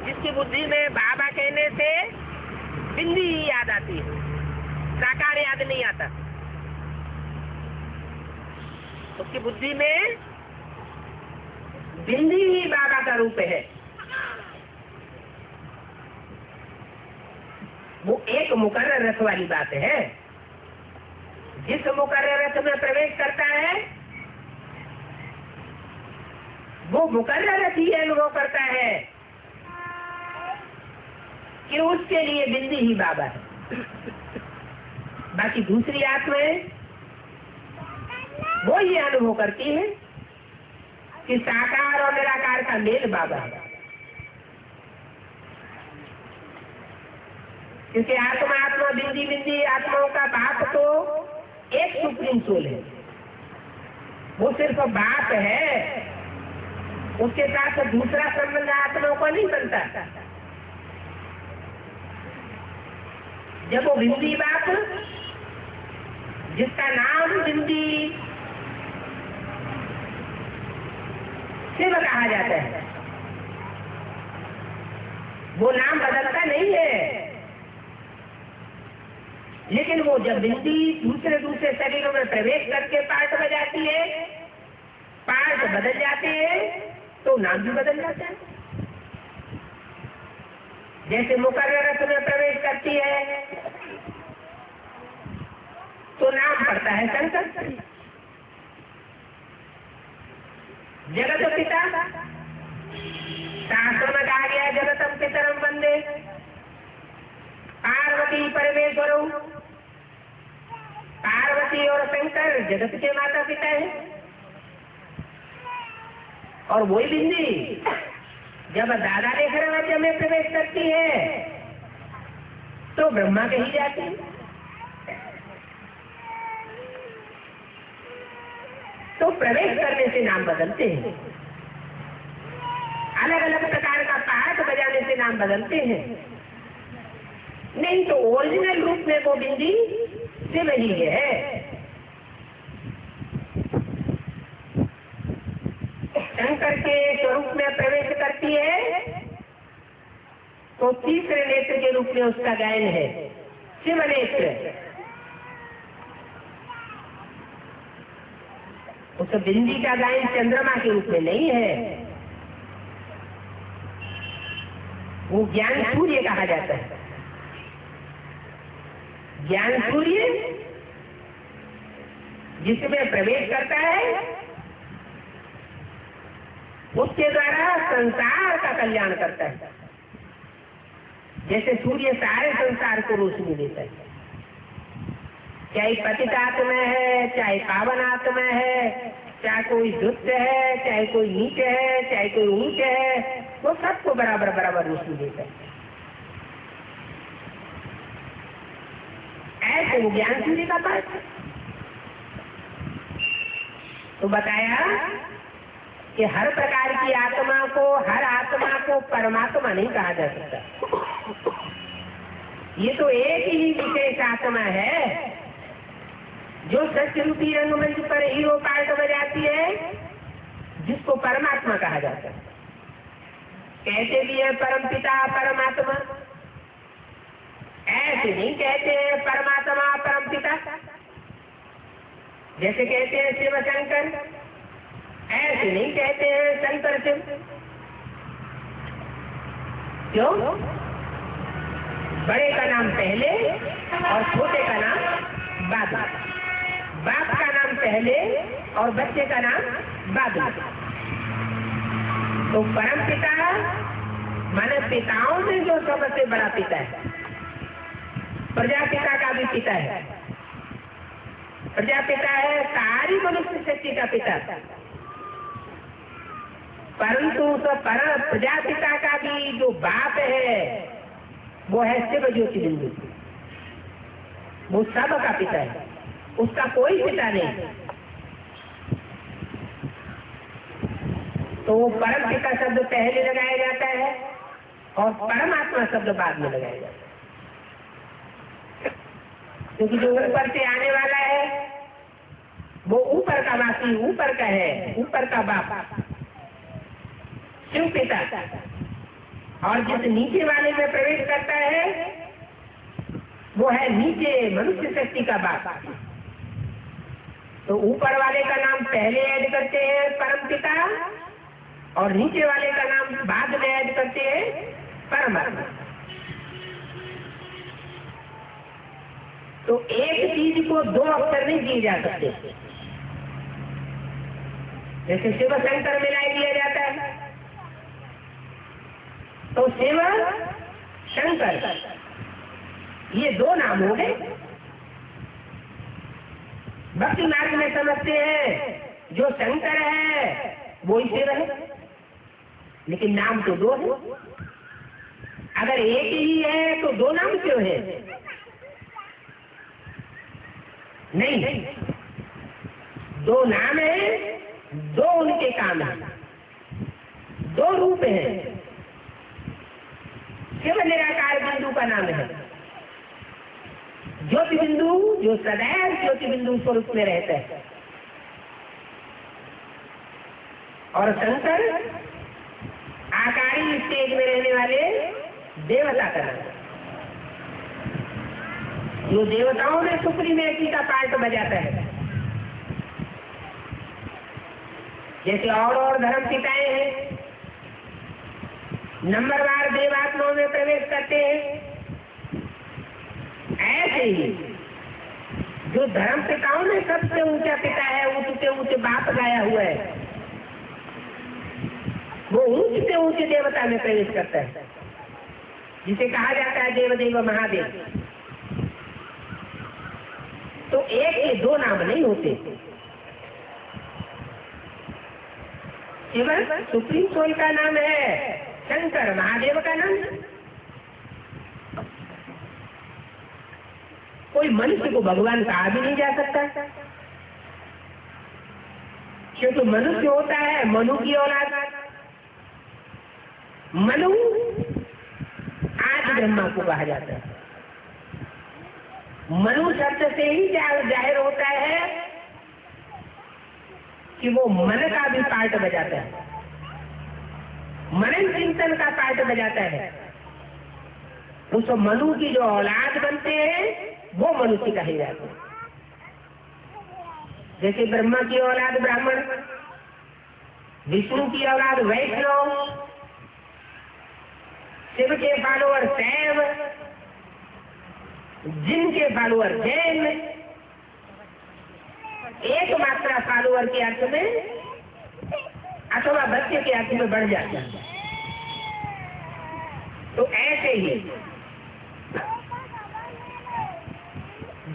जिसकी बुद्धि में बाबा कहने से बिंदी ही याद आती है, साकार याद नहीं आता। उसकी बुद्धि में बिंदी ही बाबा का रूप है। वो एक मुकर्रर रथ वाली बात है। जिस मुकर्रर रथ में प्रवेश करता है वो मुकर्रर रथ ही अनुभव करता है कि उसके लिए बिंदी ही बाबा है। बाकी दूसरी आत्माएं वो ये अनुभव करती है कि साकार और निराकार का मेल बाबा है। क्योंकि आत्मा आत्मा बिंदी बिंदी आत्माओं का बाप तो एक सुप्रीम सोल है, वो सिर्फ बाप है, उसके साथ दूसरा संबंध आत्माओं को नहीं बनता। जब वो बिंदी बाप, जिसका नाम बिंदी शिव कहा जाता है, वो नाम बदलता नहीं है। लेकिन वो जब बिंदी दूसरे दूसरे शरीरों में प्रवेश करके पार्ट बजाती है, पार्ट बदल जाते हैं, तो नाम भी बदल जाता है। जैसे मुकर्रर रथ में प्रवेश करती है तो नाम पड़ता है शंकर। जगत पिता शास्त्र में कहा गया जगतम पितरम वंदे पार्वती परमेश्वरों। पार्वती और शंकर जगत के माता पिता है। और वही बिंदी जब दादा लेकर राज्य में प्रवेश करती है तो ब्रह्मा कही जाती है। तो प्रवेश करने से नाम बदलते हैं, अलग अलग प्रकार का पाठ बजाने से नाम बदलते हैं। नहीं तो ओरिजिनल रूप में वो बिंदी शिव ही है। शंकर के स्वरूप में प्रवेश करती है तो तीसरे नेत्र के रूप में उसका गायन है शिव नेत्र। उस बिंदी का गायन चंद्रमा के रूप में नहीं है, वो ज्ञान सूर्य कहा जाता है। ज्ञान सूर्य जिसमें प्रवेश करता है उसके द्वारा संसार का कल्याण करता है। जैसे सूर्य सारे संसार को रोशनी देता है, चाहे पतित आत्मा है, चाहे पावन आत्मा है, चाहे कोई दुष्ट है, चाहे कोई नीच है, चाहे कोई ऊंच है, वो सबको बराबर बराबर रोशनी देता है। ऐसे वो ज्ञान सूर्य का पाठ। तो बताया कि हर प्रकार की आत्मा को, हर आत्मा को परमात्मा नहीं कहा जा सकता। ये तो एक ही विशेष आत्मा है जो सत्य रूपी रंगमंच पर हीरो पार्ट बजाती है, जिसको परमात्मा कहा जाता है। कहते भी है परम पिता परमात्मा, ऐसे नहीं कहते हैं परमात्मा परम पिता। जैसे कहते हैं शिव शंकर, ऐसे नहीं कहते हैं शंकर शिव। क्यों? बड़े का नाम पहले और छोटे का नाम बाद में, बाप का नाम पहले और बच्चे का नाम बाद में। तो परम पिता माने पिताओं में जो सबसे बड़ा पिता है, प्रजापिता का भी पिता है। प्रजापिता है सारी मनुष्य शक्ति का पिता, परंतु प्रजापिता का भी जो बाप है वो है शिव ज्योतिबिंदु। वो सब का पिता है, उसका कोई पिता नहीं। तो परम पिता शब्द पहले लगाया जाता है और परमात्मा शब्द बाद में लगाया जाता है, क्योंकि जो ऊपर से आने वाला है वो ऊपर का वासी, ऊपर का है, ऊपर का बाप शिव पिता। और जिस नीचे वाले में प्रवेश करता है वो है नीचे मनुष्य शक्ति का बाप। तो ऊपर वाले का नाम पहले ऐड करते हैं परम पिता, और नीचे वाले का नाम बाद में ऐड करते हैं परमात्मा। तो एक चीज को दो अक्षर नहीं दिए जा सकते। जैसे शिव शंकर मिला दिया जाता है, तो शिव शंकर ये दो नाम हो गए। भक्ति मार्ग में समझते हैं जो शंकर है वो ही शिव है, लेकिन नाम तो दो है। अगर एक ही है तो दो नाम क्यों है? नहीं, दो नाम है, दो उनके काम है, दो रूप है। शिव निराकार बिंदु का नाम है, ज्योति बिंदु जो सदैव ज्योति बिंदु स्वरूप में रहता है, और शंकर आकारी स्टेज में रहने वाले देवता का नाम, जो देवताओं में सुप्रीमेसी का पार्ट बजाता है। जैसे और धर्म पिताएं हैं, नंबरवार देवात्माओं में प्रवेश करते हैं, ऐसे ही जो धर्म पिताओं में सबसे ऊंचा पिता है, ऊंचे ऊंचे बाप गाया हुआ है, वो ऊंचे ऊंचे देवता में प्रवेश करता है, जिसे कहा जाता है देव देव महादेव। तो एक के दो नाम नहीं होते। केवल सुप्रीम सोल का नाम है शंकर, महादेव का नाम। कोई मनुष्य को भगवान कहा भी नहीं जा सकता, क्योंकि मनुष्य होता है मनु की औलाद। मनु आज ब्रह्मा को कहा जाता है। मनु शब्द से ही जाहिर होता है कि वो मन का भी पार्ट बजाता है, मनन चिंतन का पार्ट बजाता है। उस मनु की जो औलाद बनते हैं वो मनुष्य कहे जाते हैं। जैसे ब्रह्मा की औलाद ब्राह्मण, विष्णु की औलाद वैष्णव, शिव के फॉलोअर शैव, जिन के फॉलोअर जैन, एक मात्रा फॉलोअर के अर्थ में अथवा बच्चे के अर्थ में बढ़ जाता है। तो ऐसे ही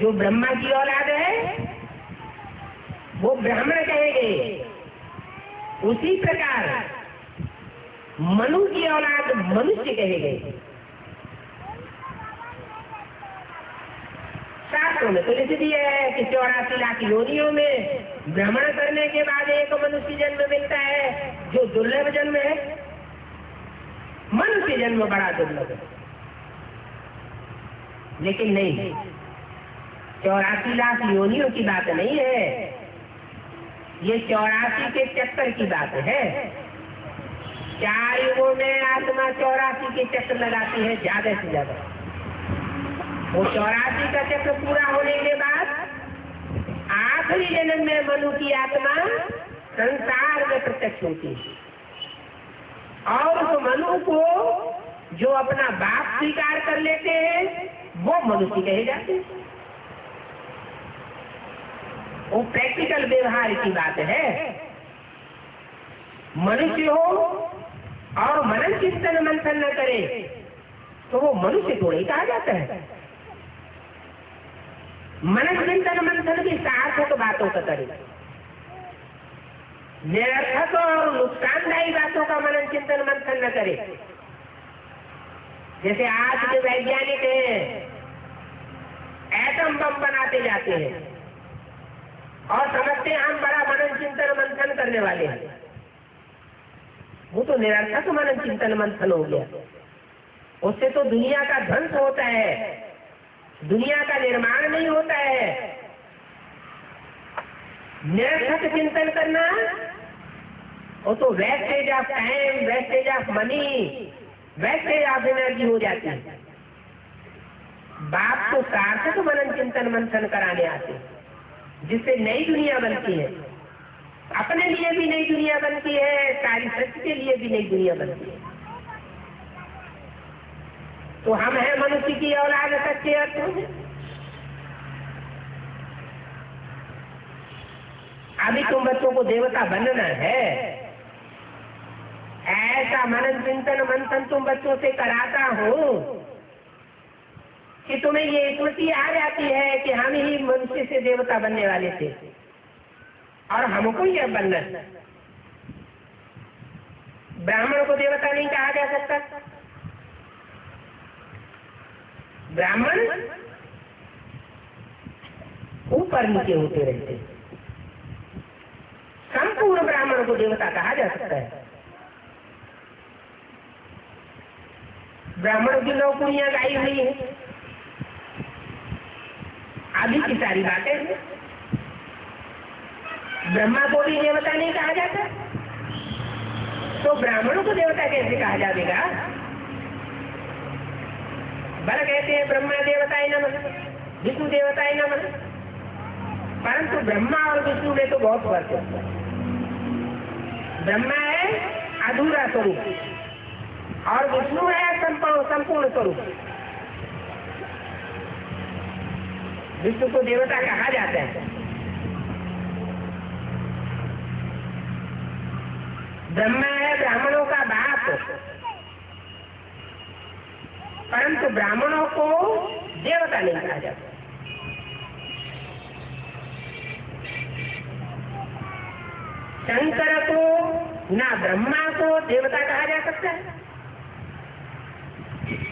जो ब्रह्मा की औलाद है वो ब्राह्मण कहे गए, उसी प्रकार मनु की औलाद मनुष्य कहे गए। शास्त्रों में तो लिख दिया है कि 84 लाख योनियों में भ्रमण करने के बाद एक मनुष्य जन्म मिलता है, जो दुर्लभ जन्म है। मनुष्य जन्म बड़ा दुर्लभ है, लेकिन नहीं, 84 लाख योनियों की बात नहीं है, ये 84 के चक्कर की बात है। 4 युगों में आत्मा 84 के चक्कर लगाती है, ज्यादा से ज्यादा। वो 84 का चक्र पूरा होने के बाद आखिरी जन्म में मनु की आत्मा संसार में प्रत्यक्ष होती है, और उस मनु को जो अपना बाप स्वीकार कर लेते हैं वो मनुष्य कहे जाते हैं। वो प्रैक्टिकल व्यवहार की बात है। मनुष्य हो और मनन चिंतन मंथन न करे तो वो मनुष्य थोड़ा ही कहा जाता है। मनन चिंतन मंथन की सार्थक बातों का करे, निरर्थक और नुकसानदायी बातों का मनन चिंतन मंथन न करे। जैसे आज के वैज्ञानिक हैं, एटम बम बनाते जाते हैं और समझते हैं हम बड़ा मनन चिंतन मंथन करने वाले हैं। वो तो निरर्थक मनन चिंतन मंथन हो गया। उससे तो दुनिया का ध्वंस होता है, दुनिया का निर्माण नहीं होता है। निरर्थक चिंतन करना वो तो wastage of time, wastage of money, wastage of energy हो जाती है। बाप तो सार्थक मनन चिंतन मंथन कराने आते हैं, जिससे नई दुनिया बनती है। अपने लिए भी नई दुनिया बनती है, सारी सृष्टि के लिए भी नई दुनिया बनती है। तो हम हैं मनुष्य की औलाद सच्चे अर्थ में। अभी तुम बच्चों को देवता बनना है, ऐसा मनन चिंतन मंथन तुम बच्चों से कराता हूं कि तुम्हें ये स्मृति आ जाती है कि हम ही मनुष्य से देवता बनने वाले थे और हमको ही अब बनना। ब्राह्मण को देवता नहीं कहा जा सकता। ब्राह्मण ऊपर नीचे होते रहते, संपूर्ण ब्राह्मण को देवता कहा जा सकता है। ब्राह्मणों की नौकरियां गाई हुई है, अभी की सारी बातें। ब्रह्मा को भी देवता नहीं कहा जाता, तो ब्राह्मणों को देवता कैसे कहा जाएगा? बल कहते हैं ब्रह्मा देवताय नमः, विष्णु देवताय नमः, परंतु ब्रह्मा और विष्णु में तो बहुत फर्क है। ब्रह्मा है अधूरा स्वरूप और विष्णु है संपूर्ण स्वरूप। विष्णु को देवता कहा जाता है। ब्रह्मा है ब्राह्मणों का बाप, परंतु ब्राह्मणों को देवता नहीं कहा जाता। शंकर को ना ब्रह्मा को देवता कहा जा सकता है,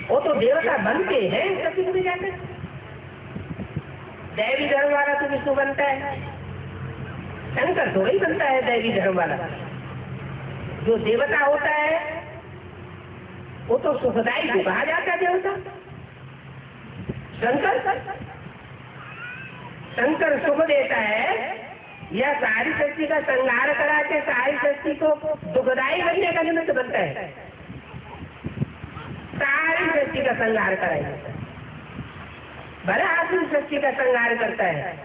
वो तो देवता बनते हैं सभी में जाते। दैवी धर्म वाला तो विष्णु बनता है, शंकर थोड़ा ही बनता है दैवी धर्म वाला। जो देवता होता है वो तो सुखदायी को कहा जाता है देवता। शंकर सुख देता है, यह सारी सृष्टि का संहार करा के सारी सृष्टि को दुखदायी बनने का निमित्त बनता है। सारी सृष्टि का संहार कराएगा, भला आसुर सृष्टि का संहार करता है,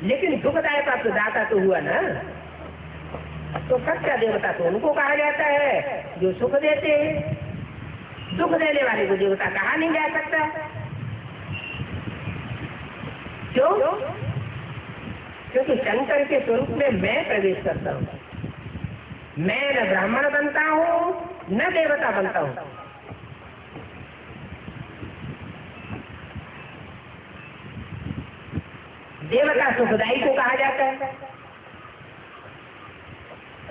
लेकिन दुखदायक का दाता तो हुआ ना। तो सच्चा देवता तो उनको कहा जाता है जो सुख देते हैं। दुख देने वाले को देवता कहा नहीं जा सकता। क्यों? क्योंकि शंकर के स्वरूप में मैं प्रवेश करता हूँ। मैं न ब्राह्मण बनता हूँ न देवता बनता हूँ। देवता सुखदाई को कहा जाता है।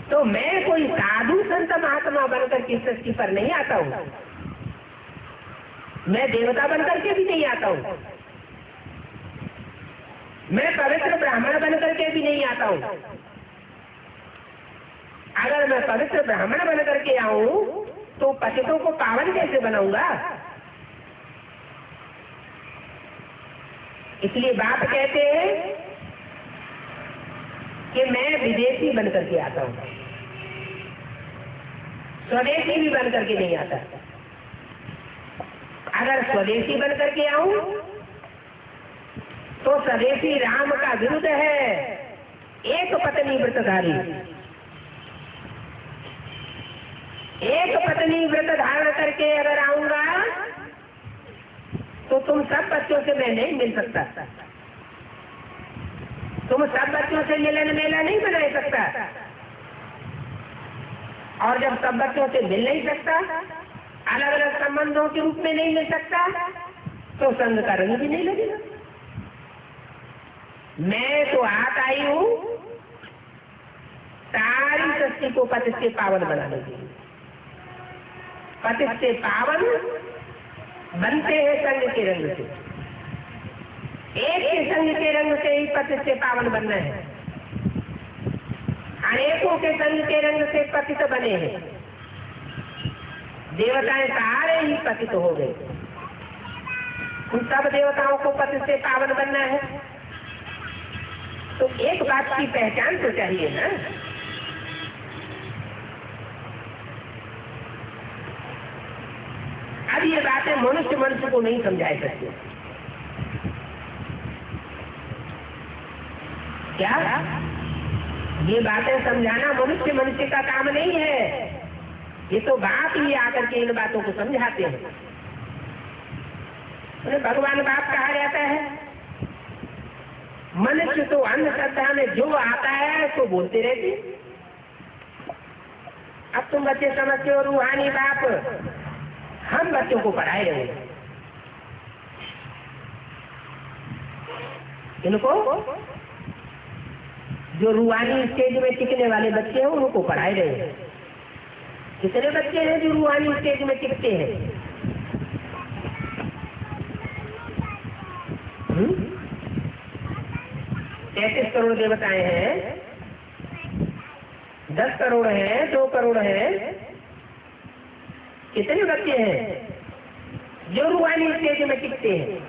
तो मैं कोई साधु संत महात्मा बनकर के सृष्टि पर नहीं आता हूँ। मैं देवता बनकर के भी नहीं आता हूँ। मैं पवित्र ब्राह्मण बनकर के भी नहीं आता हूँ। अगर मैं पवित्र ब्राह्मण बनकर के आऊं तो पतितों को पावन कैसे बनाऊंगा? इसलिए बाप कहते हैं कि मैं विदेशी बनकर के आता हूं, स्वदेशी भी बनकर के नहीं आता। अगर स्वदेशी बनकर के आऊं तो स्वदेशी राम का विरुद्ध है, एक पत्नी व्रतधारी। एक पत्नी व्रत धारण करके अगर आऊंगा तो तुम सब बच्चों से मैं नहीं मिल सकता। तुम सब बच्चों से मिलन मेला नहीं बना सकता। और जब सब बच्चों से मिल नहीं सकता, अलग अलग संबंधों के रूप में नहीं मिल सकता, तो संग का रंग भी नहीं लगेगा। मैं तो आता ही हूं सारी सृष्टि को पति से पावन बनाने के लिए। पति से पावन बनते हैं संग के रंग से। एक के संग के रंग से ही पति से पावन बनना है। अनेकों के संग के रंग से पतित बने हैं। देवताएं सारे ही पतित हो गए। उन सब देवताओं को पति से पावन बनना है तो एक बात की पहचान तो चाहिए ना। अब ये बातें मनुष्य को नहीं समझाई सकती। क्या ये बातें समझाना मनुष्य का काम नहीं है। ये तो बाप ही आकर के इन बातों को समझाते हैं। उन्हें भगवान बाप कहा जाता है। मनुष्य तो अंधश्रद्धा में जो आता है तो बोलते रहते। अब तुम बच्चे समझते हो रूहानी बाप, हम बच्चों को पढ़ाए रहे। इनको जो रूहानी स्टेज में टिकने वाले बच्चे हैं उनको पढ़ाए रहे। कितने बच्चे हैं जो रूहानी स्टेज में टिकते हैं? 33 करोड़ देवताएं हैं, 10 करोड़ हैं, 2 करोड़ हैं। कितने बच्चे हैं जो रूहानी स्टेज में टिकते हैं?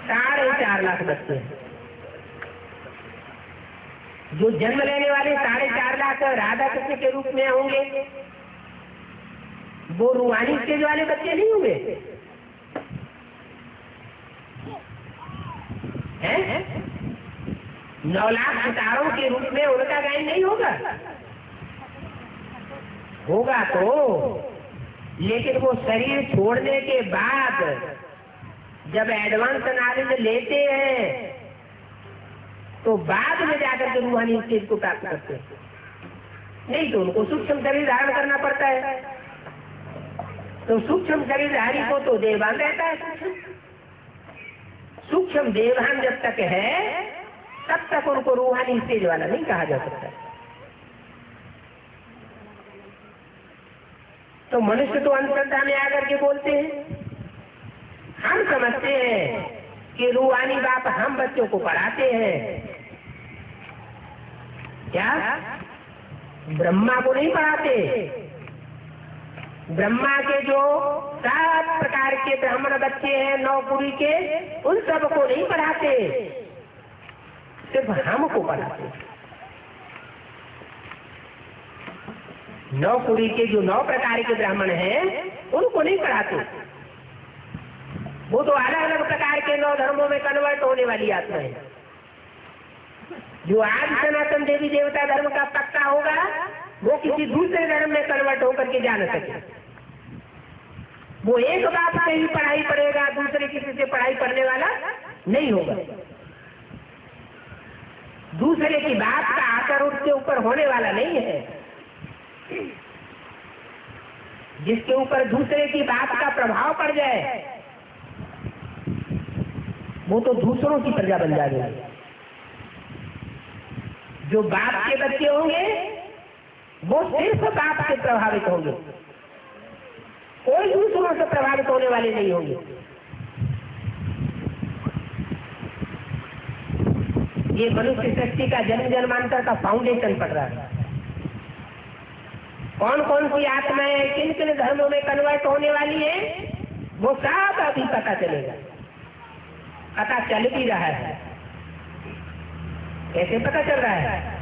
4.5 लाख बच्चे हैं। जो जन्म लेने वाले 4.5 लाख राधा कृष्ण के रूप में होंगे, वो रूहानी स्टेज वाले बच्चे नहीं होंगे हैं? 9 लाख सितारों के रूप में उनका गायन नहीं होगा। होगा तो, लेकिन वो शरीर छोड़ने के बाद जब एडवांस नॉलेज लेते हैं तो बाद में जाकर के रूहानी स्टेज को प्राप्त करते हैं। नहीं तो उनको सूक्ष्म शरीर धारण करना पड़ता है। तो सूक्ष्म शरीरधारी को तो देवान रहता है। सूक्ष्म देवान जब तक है तब तक उनको रूहानी स्टेज वाला नहीं कहा जा सकता। तो मनुष्य तो अंधश्रद्धा में आकर के बोलते हैं। हम समझते हैं कि रूहानी बाप हम बच्चों को पढ़ाते हैं। क्या ब्रह्मा को नहीं पढ़ाते? ब्रह्मा के जो 7 प्रकार के ब्राह्मण बच्चे हैं 9 पुरी के, उन सब को नहीं पढ़ाते, सिर्फ हमको पढ़ाते। 9 पुरी के जो 9 प्रकार के ब्राह्मण हैं उनको नहीं पढ़ाते। वो तो अलग अलग प्रकार के 9 धर्मों में कन्वर्ट होने वाली आत्मा है। जो आज सनातन देवी देवता धर्म का पक्का होगा वो किसी दूसरे धर्म में कन्वर्ट होकर के जा न सके। वो एक बाप से ही पढ़ाई पढ़ेगा, दूसरे किसी से पढ़ाई पढ़ने वाला नहीं होगा। दूसरे की बात का आकर उसके ऊपर होने वाला नहीं है। जिसके ऊपर दूसरे की बात का प्रभाव पड़ जाए वो तो दूसरों की प्रजा बन जाएगी। जो बाप के बच्चे होंगे वो सिर्फ बाप से प्रभावित होंगे, कोई दूसरों से प्रभावित होने वाले नहीं होंगे। ये मनुष्य सृष्टि का जन्म जन्मांतर का फाउंडेशन पड़ रहा है। कौन कौन सी आत्माएं किन किन धर्मों में कन्वर्ट होने वाली है वो सब अभी पता चलेगा। पता चल भी रहा है। कैसे पता चल रहा है?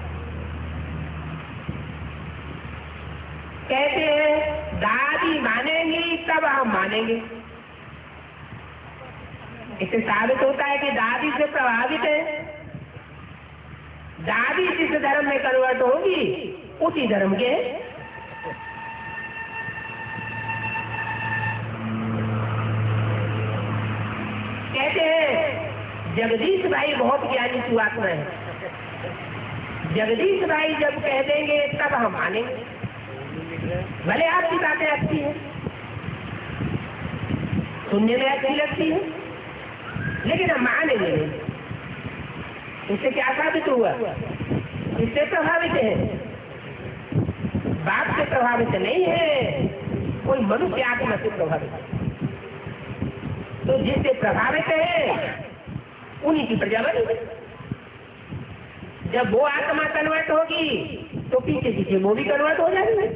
कहते हैं दादी मानेंगी तब हम मानेंगे। इससे साबित होता है कि दादी से प्रभावित है। दादी जिस धर्म में कन्वर्ट होगी उसी धर्म के कहते हैं जगदीश भाई बहुत ज्ञानी सुआत्मा है। जगदीश भाई जब कह देंगे तब हम मानेंगे। भले आपकी बातें अच्छी हैं, सुनने में अच्छी लगती है, लेकिन हम मानेंगे नहीं। इससे क्या साबित हुआ? इससे प्रभावित है, बाप से प्रभावित नहीं है, कोई मनुष्य आत्मा से प्रभावित है। तो जिससे प्रभावित है उन्हीं की प्रजा बनी। जब वो आत्मा कन्वर्ट होगी तो पीछे पीछे वो भी कन्वर्ट हो जाएंगे।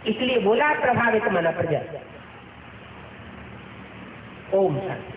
इसलिए बोला प्रभावित माना प्रजा। ओम शांति।